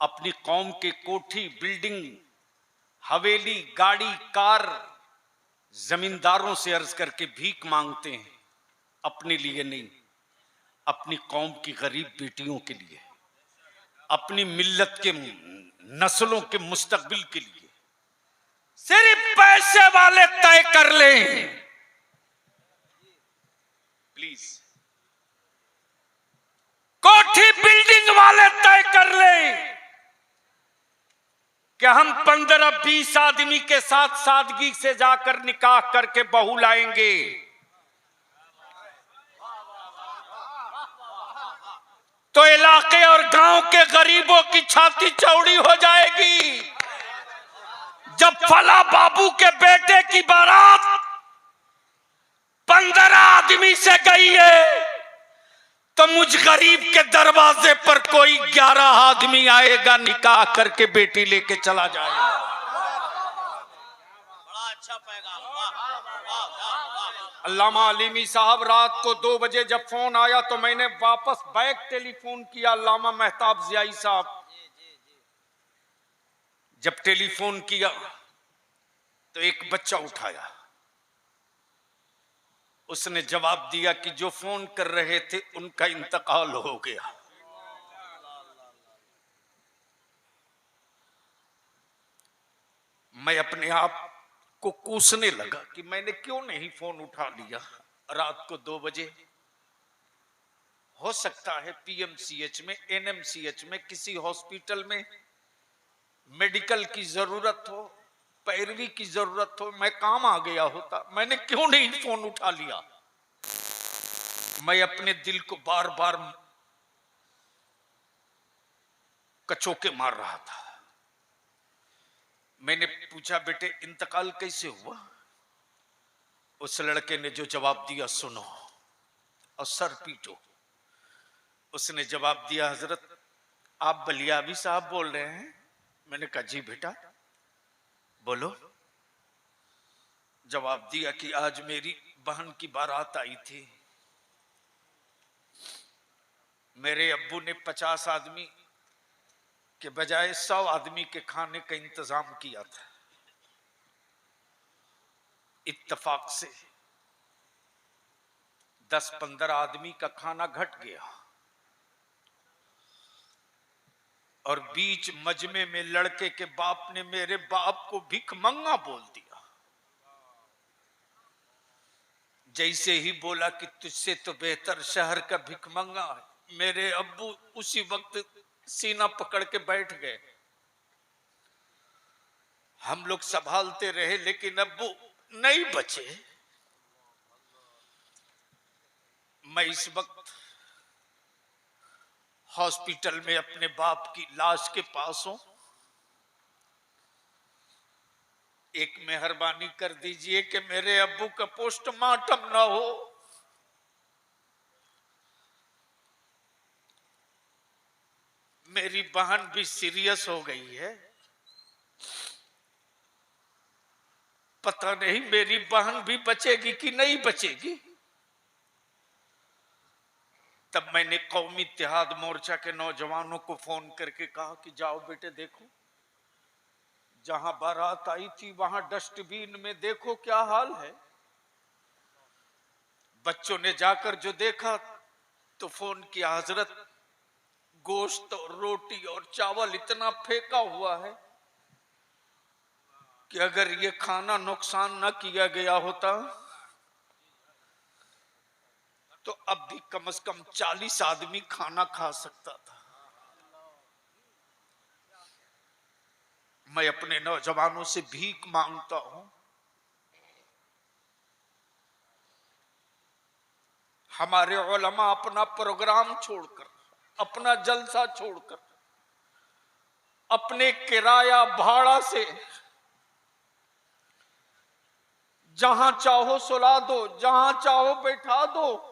अपनी कौम के कोठी बिल्डिंग हवेली गाड़ी कार जमींदारों से अर्ज करके भीख मांगते हैं, अपने लिए नहीं, अपनी कौम की गरीब बेटियों के लिए, अपनी मिल्लत के नस्लों के मुस्तकबिल के लिए। सिर्फ पैसे वाले तय कर लें प्लीज, कोठी बिल्डिंग वाले तय कर लें कि हम 15-20 आदमी के साथ सादगी से जाकर निकाह करके बहू लाएंगे। तो इलाके और गांव के गरीबों की छाती चौड़ी हो जाएगी। जब फला बाबू के बेटे की बारात 15 आदमी से गई है, तो मुझ गरीब के दरवाजे पर कोई 11 आदमी आएगा, निकाह करके बेटी लेके चला जाएगा। बड़ा अच्छा पैगाम, अल्लामा अलीमी साहब रात को 2 बजे जब फोन आया तो मैंने वापस बैक टेलीफोन किया अल्लामा मेहताब जियाई साहब। जब टेलीफोन किया तो एक बच्चा उठाया, उसने जवाब दिया कि जो फोन कर रहे थे उनका इंतकाल हो गया। मैं अपने आप को कोसने लगा कि मैंने क्यों नहीं फोन उठा लिया रात को 2 बजे। हो सकता है पीएमसीएच में, एनएमसीएच में, किसी हॉस्पिटल में मेडिकल की जरूरत हो, पैरवी की जरूरत हो, मैं काम आ गया होता। मैंने क्यों नहीं फोन उठा लिया? मैं अपने दिल को बार बार कचोके मार रहा था। मैंने पूछा, बेटे इंतकाल कैसे हुआ? उस लड़के ने जो जवाब दिया सुनो और सर पीटो। उसने जवाब दिया, हजरत आप बलियावी साहब बोल रहे हैं? मैंने कहा जी बेटा बोलो। जवाब दिया कि आज मेरी बहन की बारात आई थी। मेरे अब्बू ने 50 आदमी के बजाय 100 आदमी के खाने का इंतजाम किया था। इत्तेफाक से 10-15 आदमी का खाना घट गया और बीच मजमे में लड़के के बाप ने मेरे बाप को भिखमंगा बोल दिया। जैसे ही बोला कि तुझसे तो बेहतर शहर का भिखमंगा है, मेरे अब्बू उसी वक्त सीना पकड़ के बैठ गए। हम लोग संभालते रहे लेकिन अब्बू नहीं बचे। मैं इस वक्त हॉस्पिटल में अपने बाप की लाश के पास हूं। एक मेहरबानी कर दीजिए कि मेरे अब्बू का पोस्टमार्टम ना हो। मेरी बहन भी सीरियस हो गई है। पता नहीं मेरी बहन भी बचेगी कि नहीं बचेगी। तब मैंने कौमी इत्तेहाद मोर्चा के नौजवानों को फोन करके कहा कि जाओ बेटे देखो, जहां बारात आई थी वहां डस्टबिन में देखो क्या हाल है। बच्चों ने जाकर जो देखा तो फोन किया, हजरत गोश्त और रोटी और चावल इतना फेंका हुआ है कि अगर ये खाना नुकसान न किया गया होता तो अब भी कम से कम 40 आदमी खाना खा सकता था। मैं अपने नौजवानों से भीख मांगता हूं, हमारे उलमा अपना प्रोग्राम छोड़कर, अपना जलसा छोड़कर, अपने किराया भाड़ा से जहां चाहो सुला दो, जहां चाहो बैठा दो,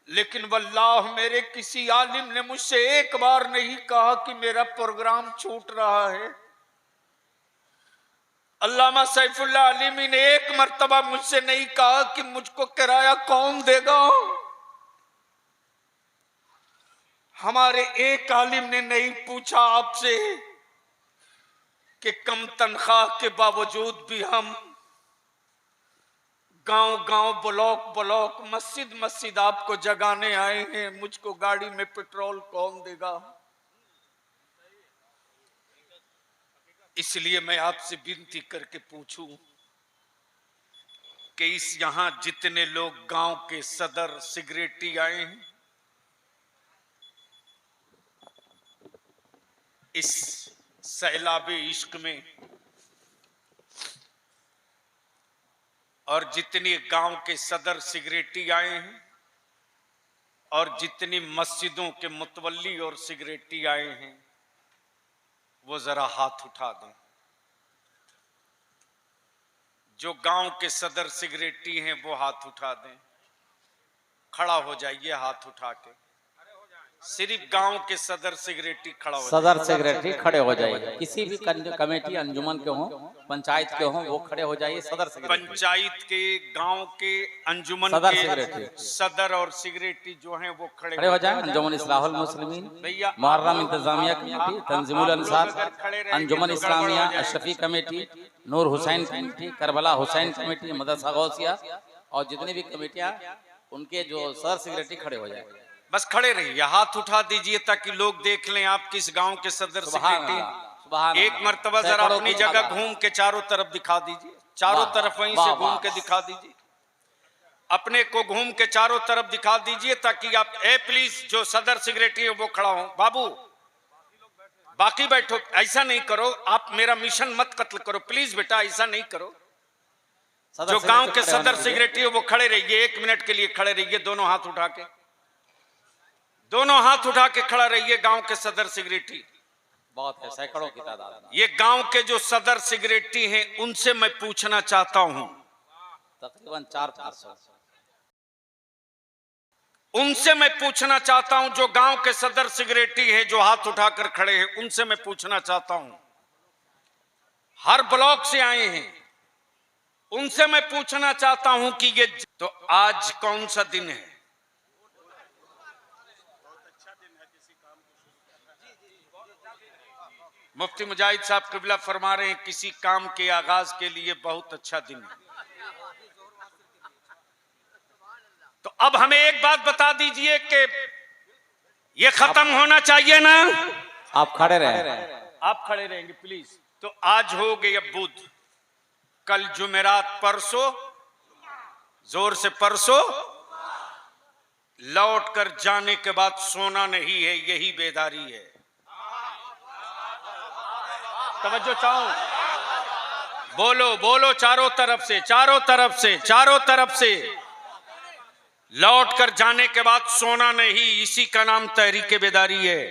लेकिन वल्लाह मेरे किसी आलिम ने मुझसे एक बार नहीं कहा कि मेरा प्रोग्राम छूट रहा है। अल्लामा सैफुल्लाह अलीमी ने एक मर्तबा मुझसे नहीं कहा कि मुझको किराया कौन देगा। हमारे एक आलिम ने नहीं पूछा आपसे कि कम तनख्वाह के बावजूद भी हम गांव गांव ब्लॉक ब्लॉक मस्जिद मस्जिद आपको जगाने आए हैं, मुझको गाड़ी में पेट्रोल कौन देगा। इसलिए मैं आपसे विनती करके पूछूं कि इस यहां जितने लोग गांव के सदर सिगरेटी आए हैं, इस सैलाबे इश्क में, और जितनी गांव के सदर सिगरेटी आए हैं और जितनी मस्जिदों के मुतवल्ली और सिगरेटी आए हैं, वो जरा हाथ उठा दें। जो गांव के सदर सिगरेटी हैं वो हाथ उठा दें। खड़ा हो जाइए हाथ उठा के। सिर्फ गांव के सदर सिगरेटी खड़ा हो जाइए। सदर सेक्रेटरी खड़े हो जाइए। किसी भी कमेटी अंजुमन के हों, पंचायत के हों, वो खड़े हो जाइए। सदर सेक्रेटरी, पंचायत के, गांव के, अंजुमन सदर के सेक्रेटरी, सदर और सिगरेटी जो हैं वो खड़े हो जाए। अंजुमन Islahul Muslimeen, Muharram Intezamia committee, Tanzimul Ansar, Anjuman Islamia Ashrafi committee, Noor Hussain committee, Karbala Hussain committee, Madrasa Gausia और जितनी भी कमेटियां, उनके जो सदर सेक्रेटरी खड़े हो जाए। बस खड़े रहिए, हाथ उठा दीजिए ताकि लोग देख लें आप किस गांव के सदर सेक्रेटरी। एक मर्तबा जरा अपनी जगह घूम के चारों तरफ दिखा दीजिए, चारों तरफ वहीं से घूम के दिखा दीजिए, अपने को घूम के चारों तरफ दिखा दीजिए ताकि आप, ए प्लीज जो सदर सेक्रेटरी है वो खड़ा हो। बाबू बाकी बैठो, ऐसा नहीं करो, आप मेरा मिशन मत कत्ल करो प्लीज बेटा, ऐसा नहीं करो। जो गांव के सदर सेक्रेटरी है वो खड़े रहिए, 1 मिनट के लिए खड़े रहिए, दोनों हाथ उठा के, दोनों हाथ उठा के खड़ा रहिए। गांव के सदर सेक्रेटरी बहुत है, सैकड़ों की तादाद। ये गांव के जो सदर सेक्रेटरी हैं उनसे मैं पूछना चाहता हूं, तकरीबन 400-500, उनसे मैं पूछना चाहता हूं, जो गांव के सदर सेक्रेटरी हैं जो हाथ उठाकर खड़े हैं, उनसे मैं पूछना चाहता हूं, हर ब्लॉक से आए हैं, उनसे मैं पूछना चाहता हूं कि ये तो आज कौन सा दिन है? मुफ्ती मुजाहिद साहब किबला फरमा रहे हैं किसी काम के आगाज के लिए बहुत अच्छा दिन है। तो अब हमें एक बात बता दीजिए कि ये खत्म होना चाहिए ना? आप खड़े रहे, आप खड़े रहेंगे प्लीज। तो आज हो गए बुध, कल जुमेरात, परसों जोर से परसों, लौट कर जाने के बाद सोना नहीं है, यही बेदारी है। तवज्जो चाहूं, बोलो बोलो चारों तरफ से, चारों तरफ से, चारों तरफ से। लौट कर जाने के बाद सोना नहीं, इसी का नाम तहरीक बेदारी है।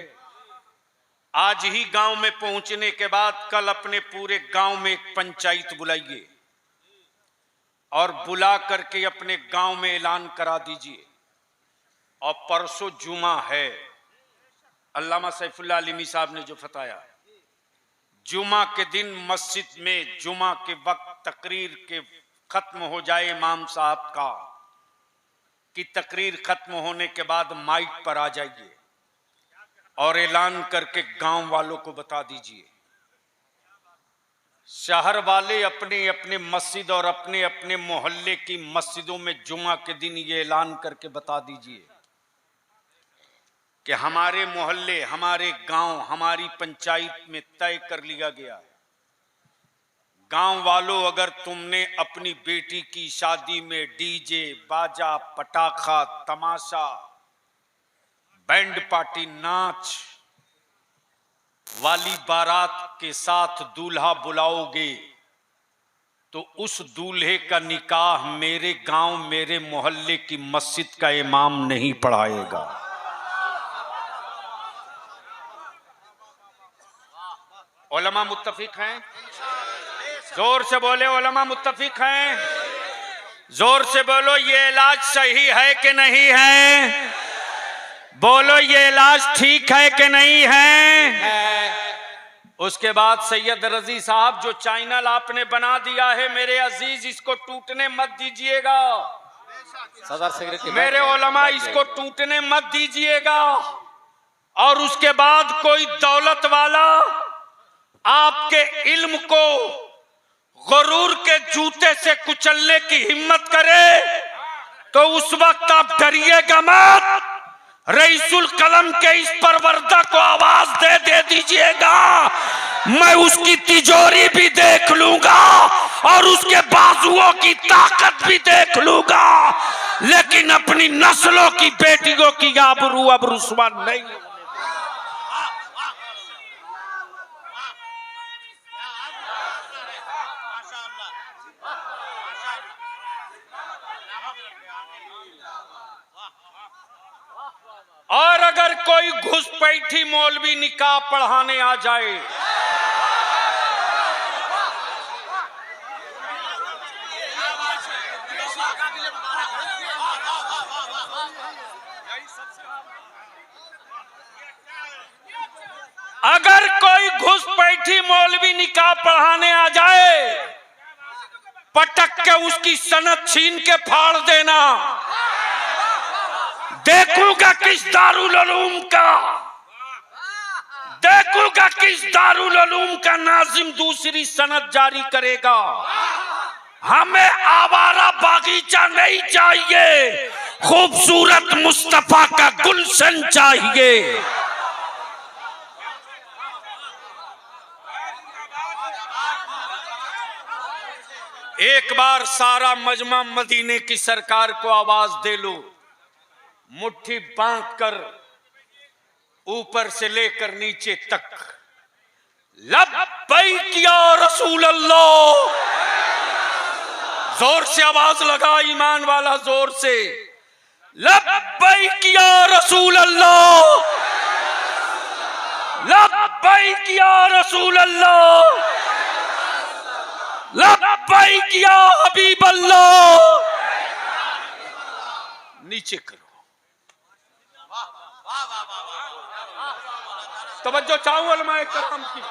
आज ही गांव में पहुंचने के बाद कल अपने पूरे गांव में एक पंचायत बुलाइए और बुला करके अपने गांव में ऐलान करा दीजिए। और परसों जुमा है, अल्लामा सैफुल्लाह अलीमी साहब ने जो फताया, जुमा के दिन मस्जिद में जुमा के वक्त तकरीर के खत्म हो जाए, इमाम साहब का कि तकरीर खत्म होने के बाद माइक पर आ जाइए और ऐलान करके गांव वालों को बता दीजिए शहर वाले अपने अपने मस्जिद और अपने अपने मोहल्ले की मस्जिदों में जुमा के दिन ये ऐलान करके बता दीजिए कि हमारे मोहल्ले, हमारे गांव, हमारी पंचायत में तय कर लिया गया, गांव वालों, अगर तुमने अपनी बेटी की शादी में डीजे, बाजा, पटाखा, तमाशा, बैंड पार्टी, नाच वाली बारात के साथ दूल्हा बुलाओगे तो उस दूल्हे का निकाह मेरे गांव, मेरे मोहल्ले की मस्जिद का इमाम नहीं पढ़ाएगा। उलमा मुत्तफिक हैं? जोर से बोले, उलमा मुत्तफिक हैं? जोर से बोलो, ये इलाज सही है कि नहीं है? बोलो, ये इलाज ठीक है कि नहीं है? उसके बाद सैयद रजी साहब, जो चैनल आपने बना दिया है मेरे अजीज, इसको टूटने मत दीजिएगा। सदर सेक्रेटरी मेरे उलमा, इसको टूटने मत दीजिएगा। और उसके बाद कोई दौलत वाला आपके इल्म को गुरूर के जूते से कुचलने की हिम्मत करे तो उस वक्त आप डरिएगा मत। रईसुल कलम के इस परवरदा को आवाज दे दीजिएगा, मैं उसकी तिजोरी भी देख लूंगा और उसके बाजुओं की ताकत भी देख लूंगा, लेकिन अपनी नस्लों की बेटियों की आबरू अब रुस्वा नहीं। और अगर कोई घुसपैठी मौलवी निकाह पढ़ाने आ जाए, अगर कोई घुसपैठी मौलवी निकाह पढ़ाने आ जाए, पटक के उसकी सनद छीन के फाड़ देना। देखूंगा किस दारुल उलूम का, देखूंगा किस दारुल उलूम का नाजिम दूसरी सनद जारी करेगा। हमें आवारा बागीचा नहीं चाहिए, खूबसूरत मुस्तफा का गुलशन चाहिए। एक बार सारा मजमा मदीने की सरकार को आवाज दे लो, मुट्ठी बांध कर ऊपर से लेकर नीचे तक, लब्बैक या रसूल अल्लाह। जोर से आवाज लगा ईमान वाला, जोर से, लब्बैक या रसूल अल्लाह, लब्बैक या रसूल अल्लाह, लब्बैक या हबीब अल्लाह। नीचे करो, तवज्जो चाहूं उलमाए करम की।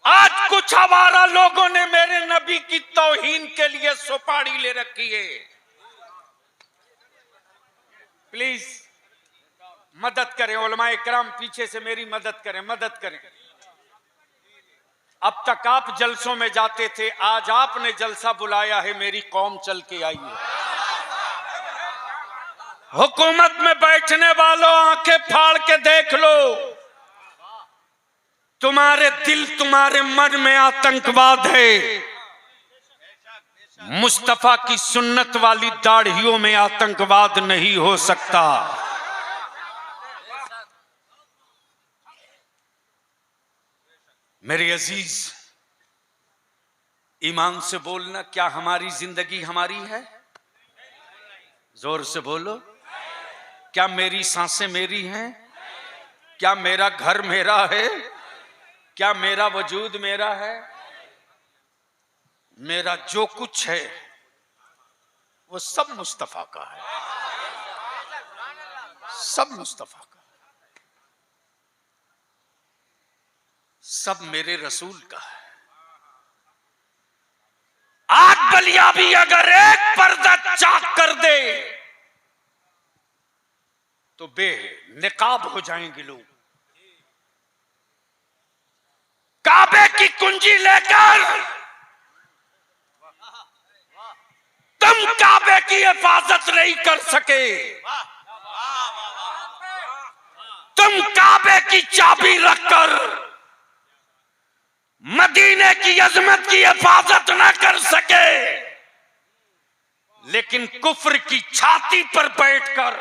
आज कुछ हमारा लोगों ने मेरे नबी की तौहीन के लिए सुपारी ले रखी है। प्लीज मदद करें उलमाए करम, पीछे से मेरी मदद करें, मदद करें। अब तक आप जलसों में जाते थे, आज आपने जलसा बुलाया है, मेरी कौम चल के आई है। हुकूमत में बैठने वालों, आंखें फाड़ के देख लो, तुम्हारे दिल, तुम्हारे मन में आतंकवाद है। मुस्तफा की सुन्नत वाली दाढ़ियों में आतंकवाद नहीं हो सकता। मेरे अजीज, ईमान से बोलना, क्या हमारी जिंदगी हमारी है? जोर से बोलो, क्या मेरी सांसें मेरी हैं? क्या मेरा घर मेरा है? क्या मेरा वजूद मेरा है? मेरा जो कुछ है वो सब मुस्तफा का है, सब मुस्तफा का, सब मेरे रसूल का है। आग बलिया भी अगर एक पर्दा चाक कर दे तो बेनिकाब हो जाएंगे लोग। काबे की कुंजी लेकर तुम काबे की हिफाजत नहीं कर सके, तुम काबे की चाबी रखकर मदीने की अजमत की हिफाजत न कर सके, लेकिन कुफ्र की छाती पर बैठकर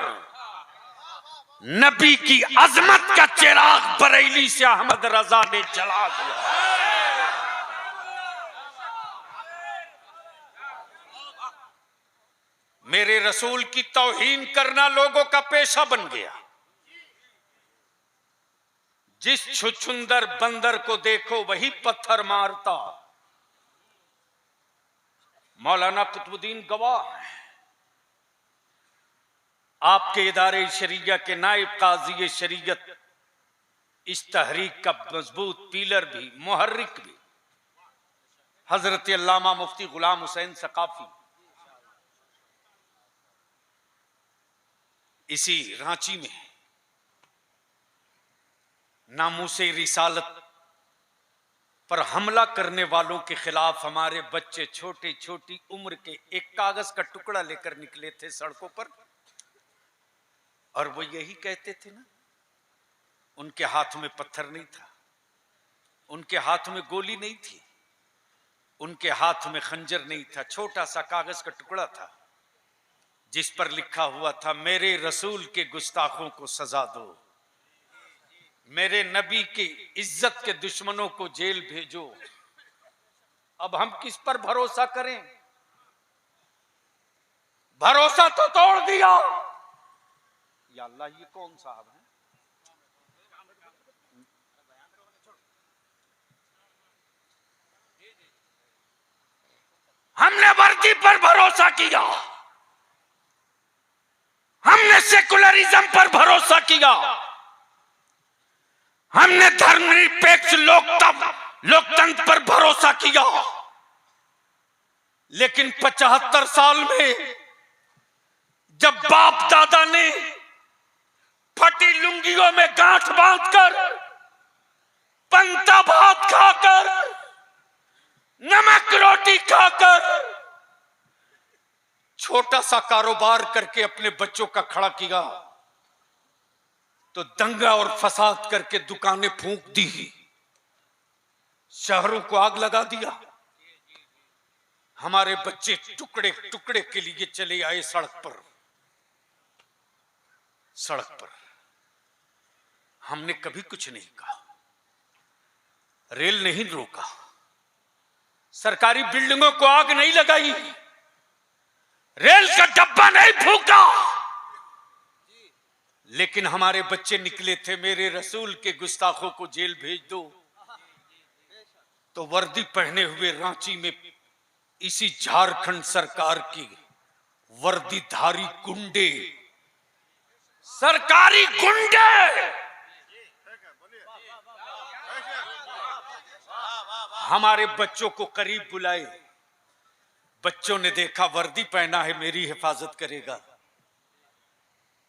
नबी की अजमत का चिराग बरेली से अहमद रजा ने जला दिया। मेरे रसूल की तौहीन करना लोगों का पेशा बन गया। जिस छुछुंदर बंदर को देखो वही पत्थर मारता। मौलाना कुतुबुद्दीन गवाह है। आपके इदारे शरीयत के नायब काजी शरीयत इस तहरीक का मजबूत पिलर भी, मुहर्रिक भी हजरत अल्लामा मुफ्ती गुलाम हुसैन सकाफी इसी रांची में नामूसे रिसालत पर हमला करने वालों के खिलाफ हमारे बच्चे छोटे छोटी उम्र के एक कागज का टुकड़ा लेकर निकले थे सड़कों पर, और वो यही कहते थे ना, उनके हाथ में पत्थर नहीं था, उनके हाथ में गोली नहीं थी, उनके हाथ में खंजर नहीं था, छोटा सा कागज का टुकड़ा था जिस पर लिखा हुआ था, मेरे रसूल के गुस्ताखों को सजा दो, मेरे नबी की इज्जत के दुश्मनों को जेल भेजो। अब हम किस पर भरोसा करें? भरोसा तो तोड़ दिया। या अल्लाह, ये कौन साहब है? हमने वर्दी पर भरोसा किया, हमने सेकुलरिज्म पर भरोसा किया, हमने धर्मनिरपेक्ष लोकतंत्र पर भरोसा किया, लेकिन 75 साल में जब बाप दादा ने फटी लुंगियों में गांठ बांधकर, पंता भात खाकर, नमक रोटी खाकर, छोटा सा कारोबार करके अपने बच्चों का खड़ा किया, तो दंगा और फसाद करके दुकानें फूंक दी, शहरों को आग लगा दिया। हमारे बच्चे टुकड़े टुकड़े के लिए चले आए सड़क पर। हमने कभी कुछ नहीं कहा, रेल नहीं रोका, सरकारी बिल्डिंगों को आग नहीं लगाई, रेल का डब्बा नहीं फूका, लेकिन हमारे बच्चे निकले थे, मेरे रसूल के गुस्ताखों को जेल भेज दो। तो वर्दी पहने हुए रांची में इसी झारखंड सरकार की वर्दीधारी गुंडे, सरकारी गुंडे हमारे बच्चों को करीब बुलाए। बच्चों ने देखा वर्दी पहना है, मेरी हिफाजत करेगा।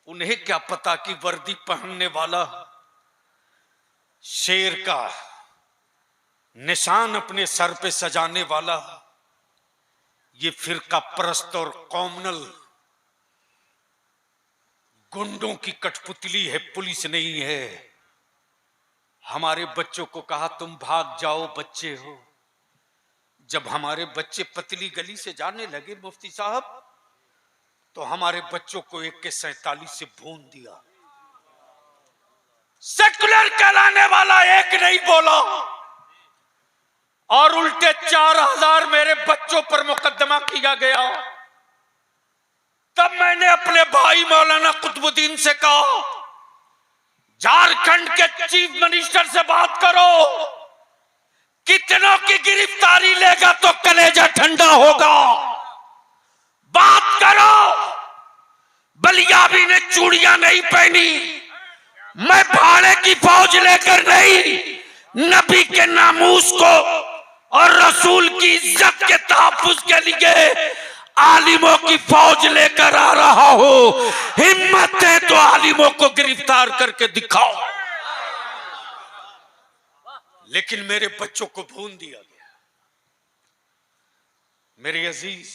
उन्हें क्या पता कि वर्दी पहनने वाला शेर का निशान अपने सर पे सजाने वाला ये फिरका परस्त और कॉमनल गुंडों की कठपुतली है, पुलिस नहीं है। हमारे बच्चों को कहा तुम भाग जाओ, बच्चे हो। जब हमारे बच्चे पतली गली से जाने लगे मुफ्ती साहब, तो हमारे बच्चों को AK-47 से भून दिया। सेकुलर कहलाने वाला एक नहीं बोला, और उल्टे 4000 मेरे बच्चों पर मुकदमा किया गया। तब मैंने अपने भाई मौलाना कुतुबुद्दीन से कहा, झारखंड के चीफ मिनिस्टर से बात करो, कितनों की गिरफ्तारी लेगा तो कलेजा ठंडा होगा। बात करो। बलियाबी ने चूड़ियां नहीं पहनी, मैं भाड़े की फौज लेकर नहीं, नबी के नामूस को और रसूल की इज्जत के तहफ्फुज के लिए आलिमों की फौज लेकर आ रहा हो। हिम्मत है तो आलिमों को गिरफ्तार करके दिखाओ। लेकिन मेरे बच्चों को भून दिया गया। मेरे अजीज,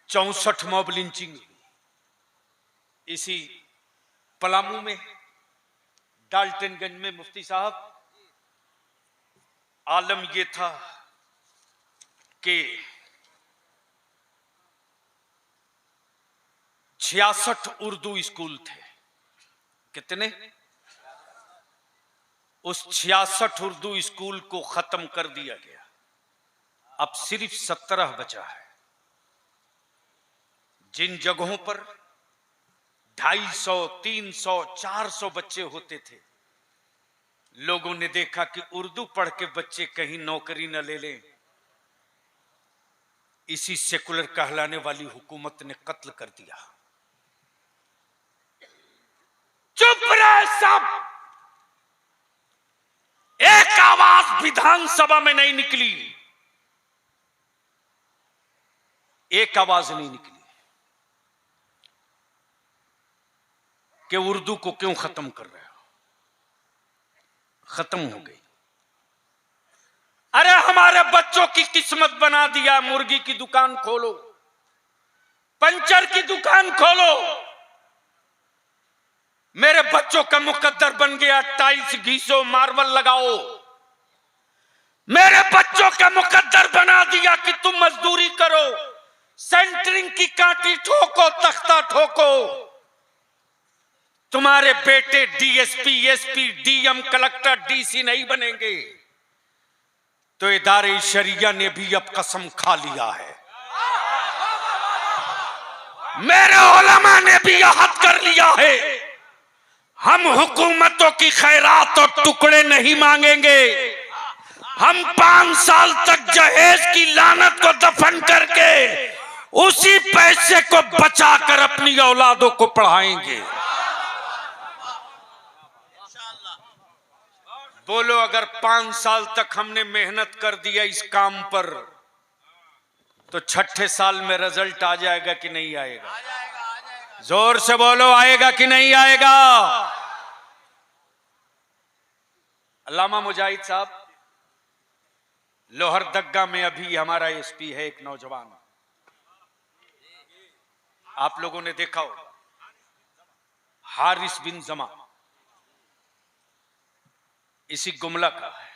64 मॉब लिंचिंग इसी पलामू में, डाल्टनगंज में। मुफ्ती साहब, आलम ये था कि 66 उर्दू स्कूल थे। कितने? उस 66 उर्दू स्कूल को खत्म कर दिया गया। अब सिर्फ 17 बचा है। जिन जगहों पर 250, 300, 400 बच्चे होते थे, लोगों ने देखा कि उर्दू पढ़ के बच्चे कहीं नौकरी न ले लें, इसी सेकुलर कहलाने वाली हुकूमत ने कत्ल कर दिया। चुप रहे सब। एक आवाज विधानसभा में नहीं निकली, एक आवाज नहीं निकली कि उर्दू को क्यों खत्म कर रहे हो। खत्म हो गई। अरे हमारे बच्चों की किस्मत बना दिया। मुर्गी की दुकान खोलो, पंचर की दुकान खोलो। मेरे बच्चों का मुकद्दर बन गया। टाइल्स घीसो, मार्बल लगाओ। मेरे बच्चों का मुकद्दर बना दिया कि तुम मजदूरी करो, सेंटरिंग की कांटी ठोको, तख्ता ठोको। तुम्हारे बेटे DSP, SP, DM, collector, DC नहीं बनेंगे। तो इदारे शरिया ने भी अब कसम खा लिया है। मेरे उलमा ने भी अहद कर लिया है, हम हुकूमतों की खैरात और टुकड़े नहीं मांगेंगे। हम 5 साल तक जहेज की लानत को दफन करके उसी पैसे को बचाकर अपनी औलादों को पढ़ाएंगे। बोलो, अगर 5 साल तक हमने मेहनत कर दिया इस काम पर, तो 6ठे साल में रिजल्ट आ जाएगा कि नहीं आएगा? जोर से बोलो, आएगा कि नहीं आएगा? अल्लामा मुजाहिद साहब, लोहरदग्गा में अभी हमारा एसपी है एक नौजवान, आप लोगों ने देखा हो, हारिस बिन जमा, इसी गुमला का है।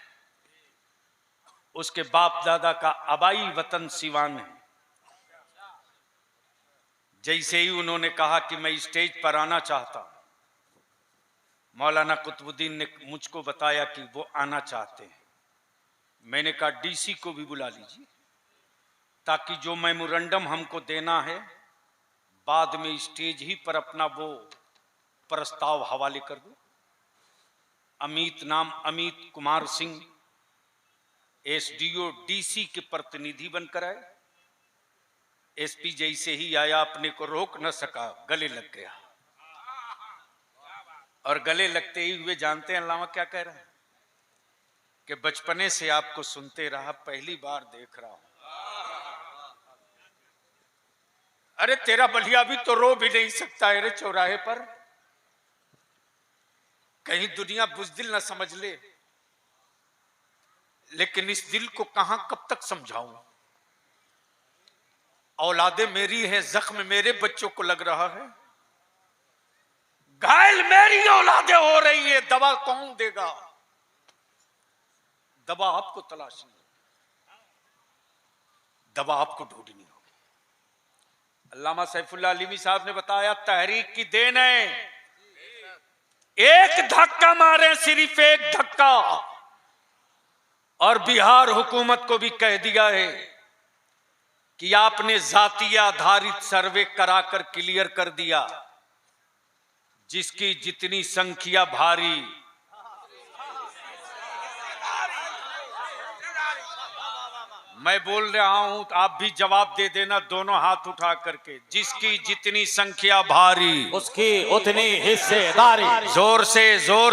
उसके बाप दादा का आबाई वतन सिवान है। जैसे ही उन्होंने कहा कि मैं स्टेज पर आना चाहता हूं, मौलाना कुतुबुद्दीन ने मुझको बताया कि वो आना चाहते हैं। मैंने कहा डीसी को भी बुला लीजिए, ताकि जो मेमोरेंडम हमको देना है बाद में स्टेज ही पर अपना वो प्रस्ताव हवाले कर दूं। अमित कुमार सिंह एसडीओ डीसी के प्रतिनिधि बनकर आए। एसपी जैसे ही आया, अपने को रोक न सका, गले लग गया। और गले लगते ही हुए जानते हैं अल्लामा क्या कह रहा है कि बचपने से आपको सुनते रहा, पहली बार देख रहा हूं। अरे तेरा बलिया भी तो रो भी नहीं सकता है रे चौराहे पर, कहीं दुनिया बुज़दिल न समझ ले। लेकिन इस दिल को कहां कब तक समझाऊं? औलादे मेरी है, जख्म मेरे बच्चों को लग रहा है, घायल मेरी औलादे हो रही है, दवा कौन देगा? दवा आपको तलाशनी है, दवा आपको ढूंढनी होगी। अल्लामा सैफुल्लाह अलीमी साहब ने बताया, तहरीक की देन है। एक धक्का मारे, सिर्फ एक धक्का, और बिहार हुकूमत को भी कह दिया है कि आपने जातीय आधारित सर्वे कराकर क्लियर कर दिया, जिसकी जितनी संख्या भारी, मैं बोल रहा हूं तो आप भी जवाब दे देना दोनों हाथ उठा करके। जिसकी जितनी संख्या भारी उसकी उतनी हिस्सेदारी। जोर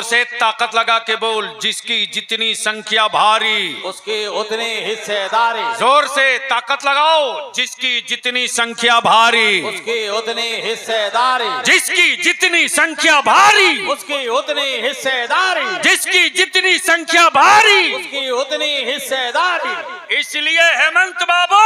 से ताकत लगा के बोल। जिसकी जितनी संख्या भारी उसकी उतनी हिस्सेदारी। जोर से ताकत लगाओ। जिसकी जितनी संख्या भारी उसकी उतनी हिस्सेदारी। जिसकी जितनी संख्या भारी उसकी उतनी हिस्सेदारी। जिसकी जितनी संख्या भारी उसकी उतनी हिस्सेदारी। इसलिए हेमंत बाबू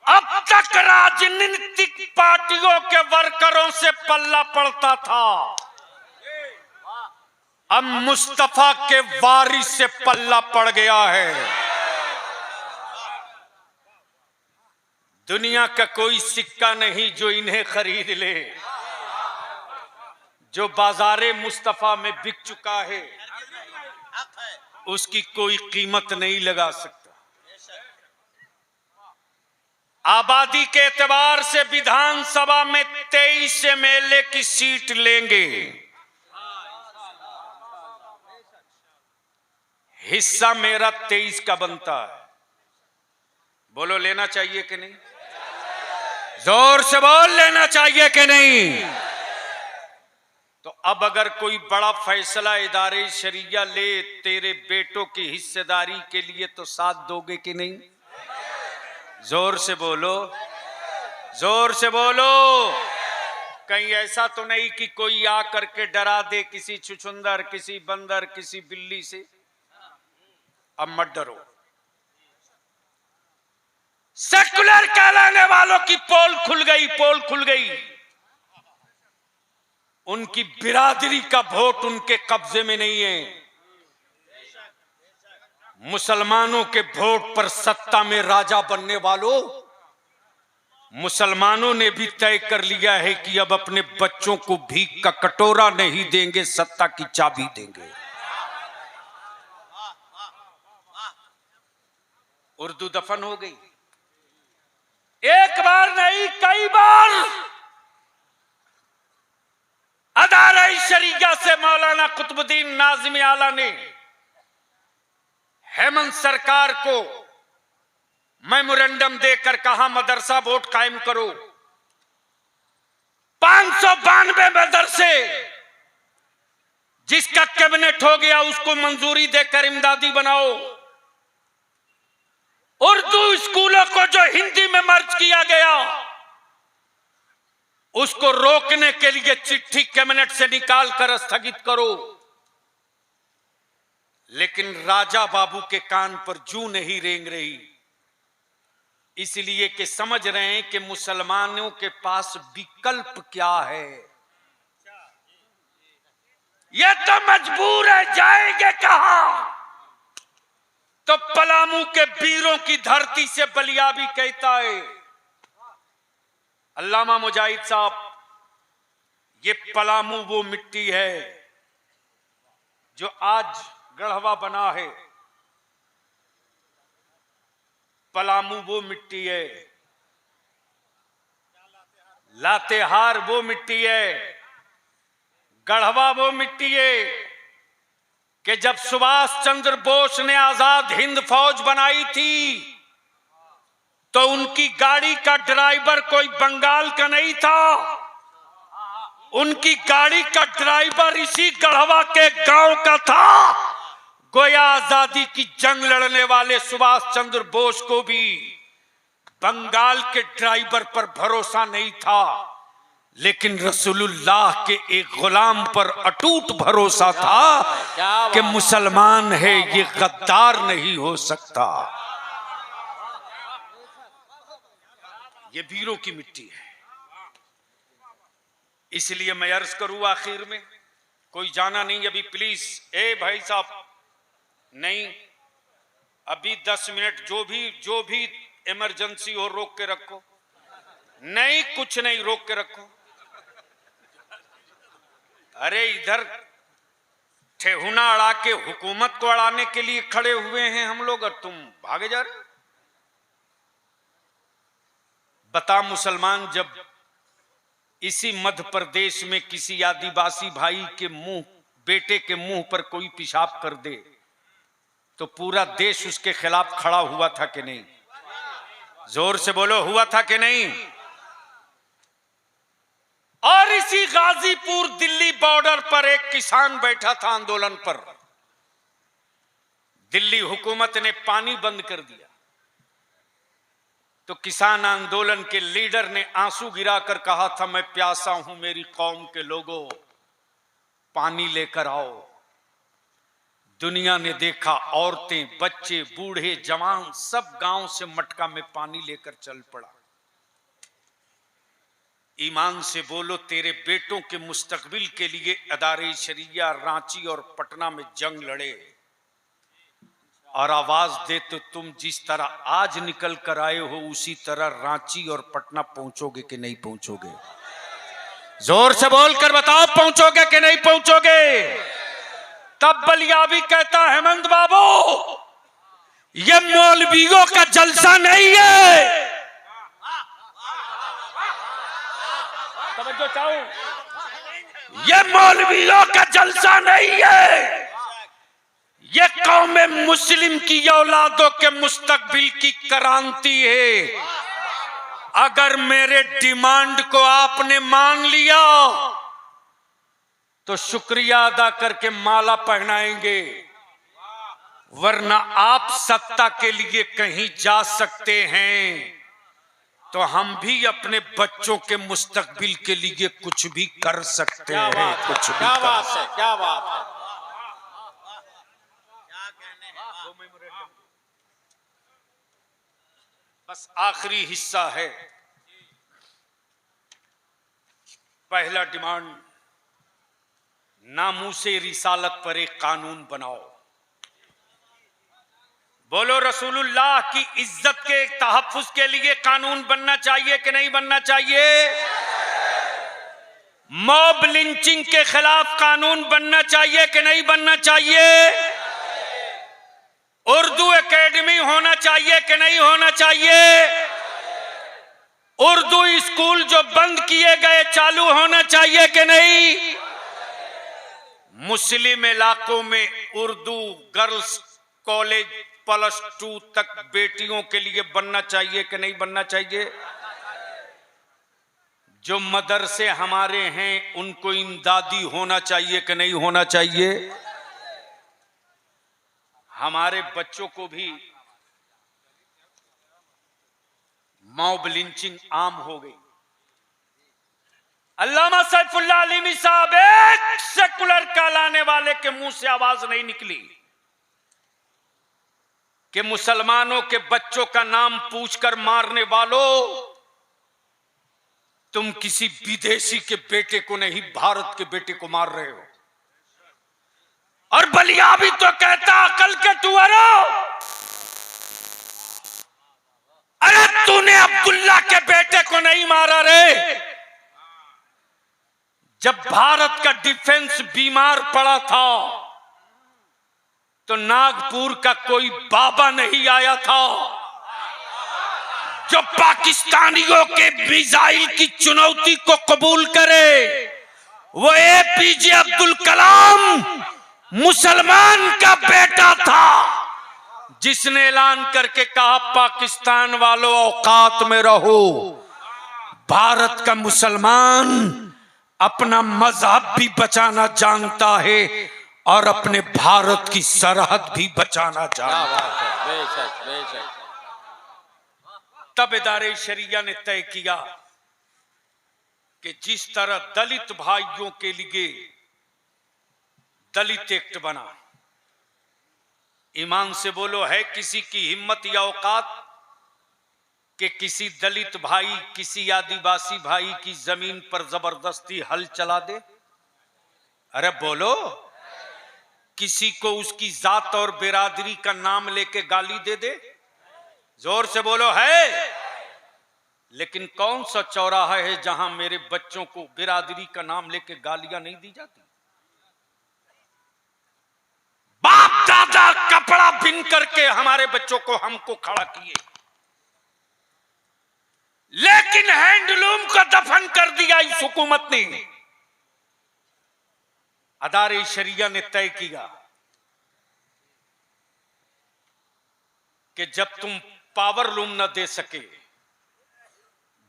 अब तक राजनीतिक पार्टियों के वर्करों से पल्ला पड़ता था, अब मुस्तफा के वारिस से पल्ला पड़ गया है। दुनिया का कोई सिक्का नहीं जो इन्हें खरीद ले। जो बाजारे मुस्तफा में बिक चुका है उसकी कोई कीमत नहीं लगा सकता। आबादी के एतबार से विधानसभा में 23 एमएलए की सीट लेंगे। हिस्सा मेरा 23 का बनता है। बोलो लेना चाहिए कि नहीं? जोर से बोल, लेना चाहिए कि नहीं? तो अब अगर कोई बड़ा फैसला इदारे शरिया ले तेरे बेटों की हिस्सेदारी के लिए तो साथ दोगे कि नहीं? जोर से बोलो, जोर से बोलो। कहीं ऐसा तो नहीं कि कोई आ करके डरा दे किसी छुछुंदर, किसी बंदर, किसी बिल्ली से। अब मत डरो। सेकुलर कहलाने वालों की पोल खुल गई, पोल खुल गई। उनकी बिरादरी का वोट उनके कब्जे में नहीं है। मुसलमानों के वोट पर सत्ता में राजा बनने वालों, मुसलमानों ने भी तय कर लिया है कि अब अपने बच्चों को भीख का कटोरा नहीं देंगे, सत्ता की चाबी देंगे। उर्दू दफन हो गई। एक बार नहीं, कई बार अदारे शरिया से मौलाना कुतुबुद्दीन नाज़िम आला ने हेमंत सरकार को मेमोरेंडम देकर कहा मदरसा बोर्ड कायम करो। 592 मदरसे जिसका कैबिनेट हो गया उसको मंजूरी देकर इमदादी बनाओ। उर्दू स्कूलों को जो हिंदी में मर्ज किया गया उसको रोकने के लिए चिट्ठी कैबिनेट से निकाल कर स्थगित करो। लेकिन राजा बाबू के कान पर जू नहीं रेंग रही, इसलिए कि समझ रहे हैं कि मुसलमानों के पास विकल्प क्या है। ये तो मजबूर है, जाएंगे कहां? तो पलामू के वीरों की धरती से बलिया भी कहता है अल्लामा मुजाहिद साहब, ये पलामू वो मिट्टी है जो आज गढ़वा बना है। पलामू वो मिट्टी है, लातेहार वो मिट्टी है, गढ़वा वो मिट्टी है कि जब सुभाष चंद्र बोस ने आजाद हिंद फौज बनाई थी तो उनकी गाड़ी का ड्राइवर कोई बंगाल का नहीं था। उनकी गाड़ी का ड्राइवर इसी गढ़वा के गांव का था। गोया आजादी की जंग लड़ने वाले सुभाष चंद्र बोस को भी बंगाल के ड्राइवर पर भरोसा नहीं था, लेकिन रसूलुल्लाह के एक गुलाम पर अटूट भरोसा था कि मुसलमान है, ये गद्दार नहीं हो सकता। ये वीरों की मिट्टी है। इसलिए मैं अर्ज करूं आखिर में, कोई जाना नहीं अभी प्लीज। ए भाई साहब, नहीं अभी 10 मिनट, जो भी इमरजेंसी हो रोक के रखो। नहीं कुछ नहीं, रोक के रखो। अरे इधर ठेहुना अड़ा के हुकूमत को अड़ाने के लिए खड़े हुए हैं हम लोग और तुम भागे जा रहे हो। बता मुसलमान, जब इसी मध्य प्रदेश में किसी आदिवासी भाई के मुंह बेटे के मुंह पर कोई पेशाब कर दे तो पूरा देश उसके खिलाफ खड़ा हुआ था कि नहीं? जोर से बोलो, हुआ था कि नहीं? और इसी गाजीपुर दिल्ली बॉर्डर पर एक किसान बैठा था आंदोलन पर। दिल्ली हुकूमत ने पानी बंद कर दिया तो किसान आंदोलन के लीडर ने आंसू गिराकर कहा था, मैं प्यासा हूं, मेरी कौम के लोगों पानी लेकर आओ। दुनिया ने देखा, औरतें, बच्चे, बूढ़े, जवान सब गांव से मटका में पानी लेकर चल पड़ा। ईमान से बोलो, तेरे बेटों के मुस्तकबिल के लिए अदारे शरिया रांची और पटना में जंग लड़े और आवाज दे तो तुम जिस तरह आज निकल कर आए हो उसी तरह रांची और पटना पहुंचोगे कि नहीं पहुंचोगे? जोर से बोलकर बताओ, पहुंचोगे कि नहीं पहुंचोगे? तब बलियाबी कहता, हेमंत बाबू ये मौलवियों का जलसा नहीं है। ये मौलवियों का जलसा नहीं है, ये कौम मुस्लिम की औलादों के मुस्तकबिल की क्रांति है। अगर मेरे डिमांड को आपने मान लिया तो शुक्रिया अदा करके माला पहनाएंगे, वरना आप सत्ता के लिए कहीं जा सकते हैं तो हम भी अपने बच्चों के मुस्तकबिल के लिए कुछ भी कर सकते हैं। कुछ भी क्या कर बात है, क्या बात है। बस आखिरी हिस्सा है। पहला डिमांड, नामूसे रिसालत पर एक कानून बनाओ। बोलो, रसूलुल्लाह की इज्जत के तहफ्फुज के लिए कानून बनना चाहिए कि नहीं बनना चाहिए? मॉब लिंचिंग के खिलाफ कानून बनना चाहिए कि नहीं बनना चाहिए? उर्दू एकेडमी होना चाहिए कि नहीं होना चाहिए? उर्दू स्कूल जो बंद किए गए चालू होना चाहिए कि नहीं? मुस्लिम इलाकों में उर्दू गर्ल्स कॉलेज +2 तक बेटियों के लिए बनना चाहिए कि नहीं बनना चाहिए? जो मदरसे हमारे हैं उनको इमदादी होना चाहिए कि नहीं होना चाहिए? हमारे बच्चों को भी मॉब लिंचिंग आम हो गई। अल्लामा सैफुल्लाह अलीमी साहब, एक सेकुलर कहलाने वाले के मुंह से आवाज नहीं निकली कि मुसलमानों के बच्चों का नाम पूछकर मारने वालों, तुम किसी विदेशी के बेटे को नहीं, भारत के बेटे को मार रहे हो। और बलियाबी तो कहता, अकल के टुअरो, अरे तूने अब्दुल्ला के बेटे को नहीं मारा रे। जब भारत का डिफेंस बीमार पड़ा था तो नागपुर का कोई बाबा नहीं आया था जो पाकिस्तानियों के मिसाइल की चुनौती को कबूल करे। वो एपीजे अब्दुल कलाम मुसलमान का बेटा था जिसने ऐलान करके कहा, पाकिस्तान वालों औकात में रहो। भारत का मुसलमान अपना मजहब भी बचाना जानता है और अपने भारत की सरहद भी बचाना जानता है। बेशक बेशक। तब इदारे शरिया ने तय किया कि जिस तरह दलित भाइयों के लिए दलित एक्ट बना, ईमान से बोलो, है किसी की हिम्मत या औकात कि किसी दलित भाई, किसी आदिवासी भाई की जमीन पर जबरदस्ती हल चला दे? अरे बोलो, किसी को उसकी जात और बिरादरी का नाम लेके गाली दे दे? जोर से बोलो, है? लेकिन कौन सा चौराहा है जहां मेरे बच्चों को बिरादरी का नाम लेके गालियां नहीं दी जाती? बाप दादा कपड़ा बिन करके हमारे बच्चों को, हमको खड़ा किए, लेकिन हैंडलूम को दफन कर दिया इस हुकूमत ने। अदारे शरिया ने तय किया कि जब तुम पावर लूम न दे सके,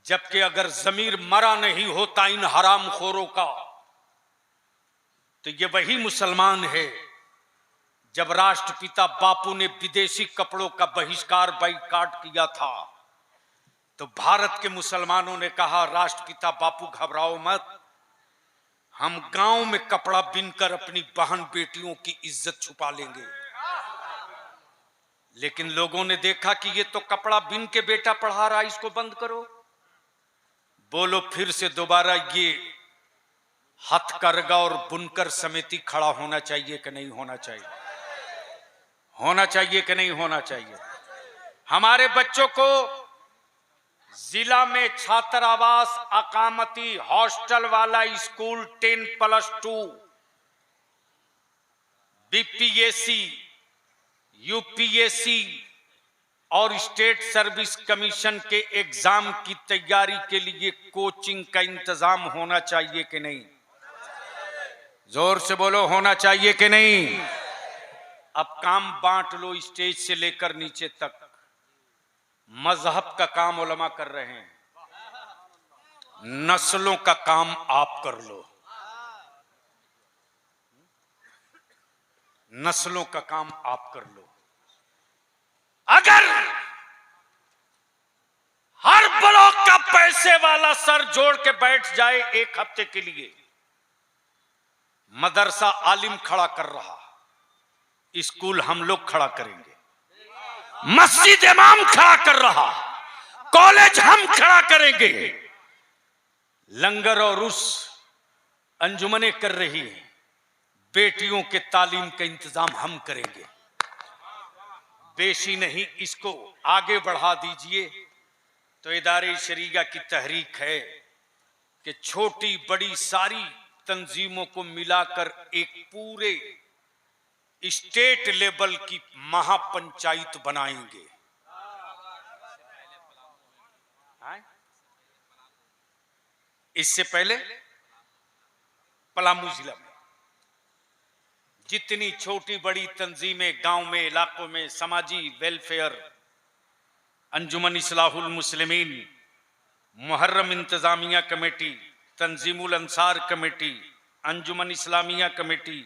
जबकि अगर जमीर मरा नहीं होता इन हराम खोरों का, तो ये वही मुसलमान है जब राष्ट्रपिता बापू ने विदेशी कपड़ों का बहिष्कार बाइकाट किया था, तो भारत के मुसलमानों ने कहा राष्ट्रपिता बापू घबराओ मत, हम गांव में कपड़ा बिनकर अपनी बहन बेटियों की इज्जत छुपा लेंगे। लेकिन लोगों ने देखा कि ये तो कपड़ा बिन के बेटा पढ़ा रहा, इसको बंद करो। बोलो फिर से दोबारा ये हथकरघा और बुनकर समिति खड़ा होना चाहिए कि नहीं होना चाहिए? होना चाहिए कि नहीं होना चाहिए? हमारे बच्चों को जिला में छात्रावास, अकामती, हॉस्टल वाला स्कूल 10+2, बीपीएससी, यूपीएससी और स्टेट सर्विस कमीशन के एग्जाम की तैयारी के लिए कोचिंग का इंतजाम होना चाहिए कि नहीं? जोर से बोलो, होना चाहिए कि नहीं? अब काम बांट लो, स्टेज से लेकर नीचे तक। मजहब का काम उलमा कर रहे हैं, नस्लों का काम आप कर लो। नस्लों का काम आप कर लो। अगर हर ब्लॉक का पैसे वाला सर जोड़ के बैठ जाए एक हफ्ते के लिए, मदरसा आलिम खड़ा कर रहा, स्कूल हम लोग खड़ा करेंगे, मस्जिद इमाम खड़ा कर रहा, कॉलेज हम खड़ा करेंगे, लंगर और उस अंजुमने कर रही है, बेटियों के तालीम का इंतजाम हम करेंगे। बेशी नहीं, इसको आगे बढ़ा दीजिए। तो इदारे शरीया की तहरीक है कि छोटी बड़ी सारी तंजीमों को मिलाकर एक पूरे स्टेट लेवल की महापंचायत बनाएंगे। इससे पहले पलामू जिला में जितनी छोटी बड़ी तंजीमें गांव में, इलाकों में, समाजी वेलफेयर, अंजुमन इस्लाहुल मुस्लिमीन, मुहर्रम इंतजामिया कमेटी, तंजीमुल अंसार कमेटी, अंजुमन इस्लामिया कमेटी,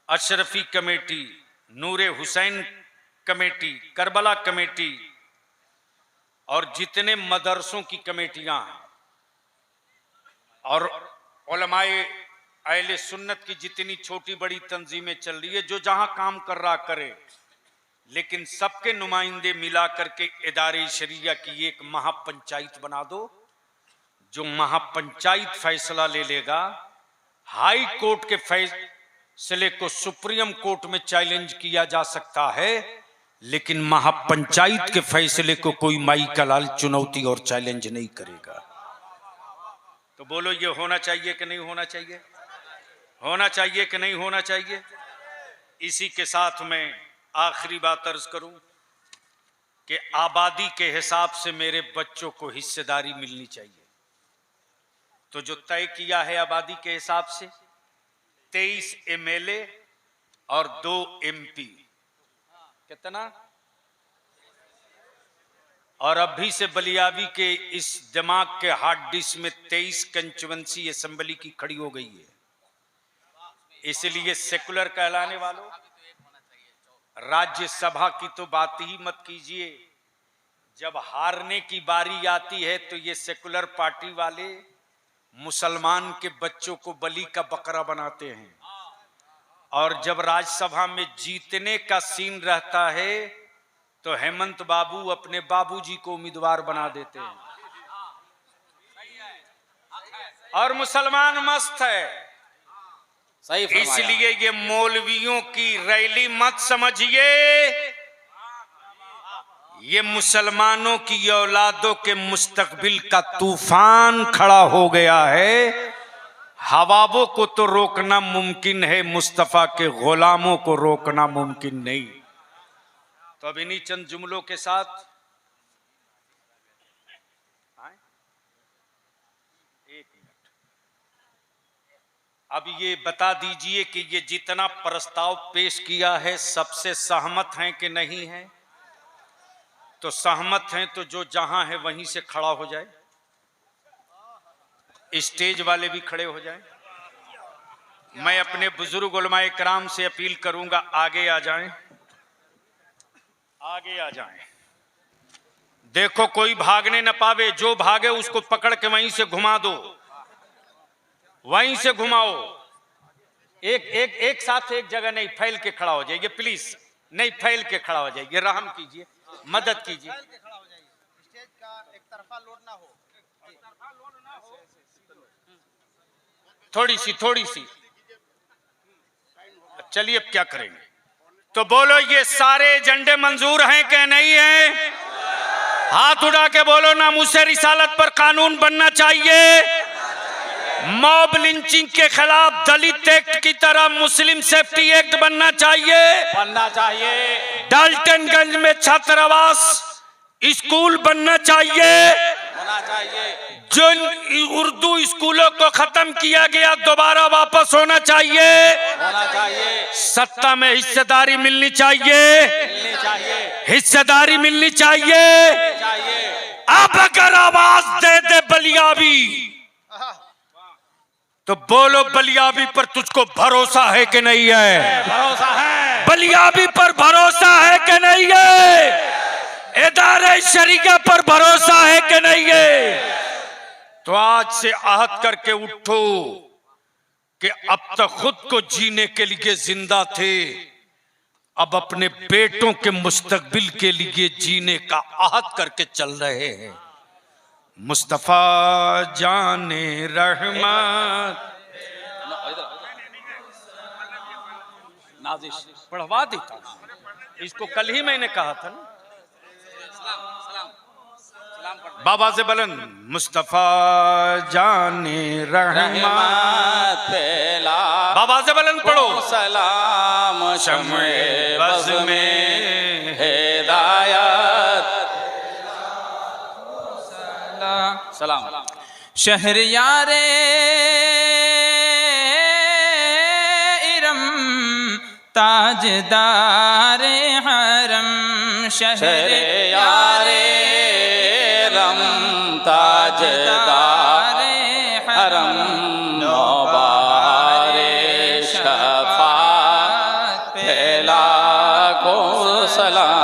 अशरफी कमेटी, नूरे हुसैन कमेटी, करबला कमेटी और जितने मदरसों की कमेटियां हैं और उलमाए अहले सुन्नत की जितनी छोटी बड़ी तंजीमें चल रही है, जो जहां काम कर रहा करे, लेकिन सबके नुमाइंदे मिला करके इदारे शरिया की एक महापंचायत बना दो। जो महापंचायत फैसला ले लेगा, हाई कोर्ट के फैसले को सुप्रीम कोर्ट में चैलेंज किया जा सकता है, लेकिन महापंचायत के फैसले को कोई माई का लाल चुनौती और चैलेंज नहीं करेगा। तो बोलो, ये होना चाहिए कि नहीं होना चाहिए? होना चाहिए कि नहीं होना चाहिए? इसी के साथ मैं आखिरी बात अर्ज करूं कि आबादी के हिसाब से मेरे बच्चों को हिस्सेदारी मिलनी चाहिए। तो जो तय किया है आबादी के हिसाब से 23 एमएलए और 2 एमपी, कितना? और अभी से बलियाबी के इस दिमाग के हार्ड डिस्क में 23 कंस्टिट्यूएंसी असेंबली की खड़ी हो गई है। इसलिए सेकुलर कहलाने वालों, राज्यसभा की तो बात ही मत कीजिए। जब हारने की बारी आती है तो ये सेकुलर पार्टी वाले मुसलमान के बच्चों को बलि का बकरा बनाते हैं, और जब राज्यसभा में जीतने का सीन रहता है तो हेमंत बाबू अपने बाबूजी को उम्मीदवार बना देते हैं, और मुसलमान मस्त है। सही फरमाया। इसलिए ये मौलवियों की रैली मत समझिए, ये मुसलमानों की औलादों के मुस्तकबिल का तूफान खड़ा हो गया है। हवाबों को तो रोकना मुमकिन है, मुस्तफा के गुलामों को रोकना मुमकिन नहीं। तो अब इन्हीं चंद जुमलों के साथ एक मिनट, अब ये बता दीजिए कि ये जितना प्रस्ताव पेश किया है सबसे सहमत हैं कि नहीं है? तो सहमत हैं तो जो जहां है वहीं से खड़ा हो जाए, स्टेज वाले भी खड़े हो जाएं। मैं अपने बुजुर्ग उलमाए कराम से अपील करूंगा, आगे आ जाएं, आगे आ जाएं। देखो कोई भागने न पावे, जो भागे उसको पकड़ के वहीं से घुमा दो, वहीं से घुमाओ। एक साथ एक जगह नहीं, फैल के खड़ा हो जाइए प्लीज, नहीं फैल के खड़ा हो जाइए, रहम कीजिए, मदद कीजिए। स्टेज का एक तरफा लोड ना हो, थोड़ी सी। चलिए अब क्या करेंगे? तो बोलो ये सारे एजेंडे मंजूर हैं कि नहीं है? हाथ उठा के बोलो ना। मुझसे रिसालत पर कानून बनना चाहिए, मॉब लिंचिंग के खिलाफ दलित एक्ट की तरह मुस्लिम सेफ्टी एक्ट बनना चाहिए, डाल्टनगंज में छात्रावास स्कूल बनना चाहिए, जो उर्दू स्कूलों को खत्म किया गया दोबारा वापस होना चाहिए, सत्ता में हिस्सेदारी मिलनी चाहिए, हिस्सेदारी मिलनी चाहिए। अब अगर आवाज दे बलियाबी तो बोलो, बलियाबी पर तुझको भरोसा है कि नहीं है? भरोसा है। बलियाबी पर भरोसा है कि नहीं है? इदारे शरीका पर भरोसा है कि नहीं है? तो आज से आहद करके उठो कि अब तक खुद को जीने के लिए जिंदा थे, अब अपने बेटों के मुस्तकबिल के लिए जीने का आहद करके चल रहे हैं। मुस्तफा जाने रहमत नाजिश पढ़वा देता हूं, इसको कल ही मैंने कहा था ना। बाबा से बुलंद मुस्तफा जाने रहमत, बाबा से बुलंद पढ़ो। सलाम शम्ए बज़ में हिदायत, सलाम शहरियारे इरम ताजदारे हरम, शहरियारे रम ताजदारे हरम, नौबारे शफाअत फैला को सलाम।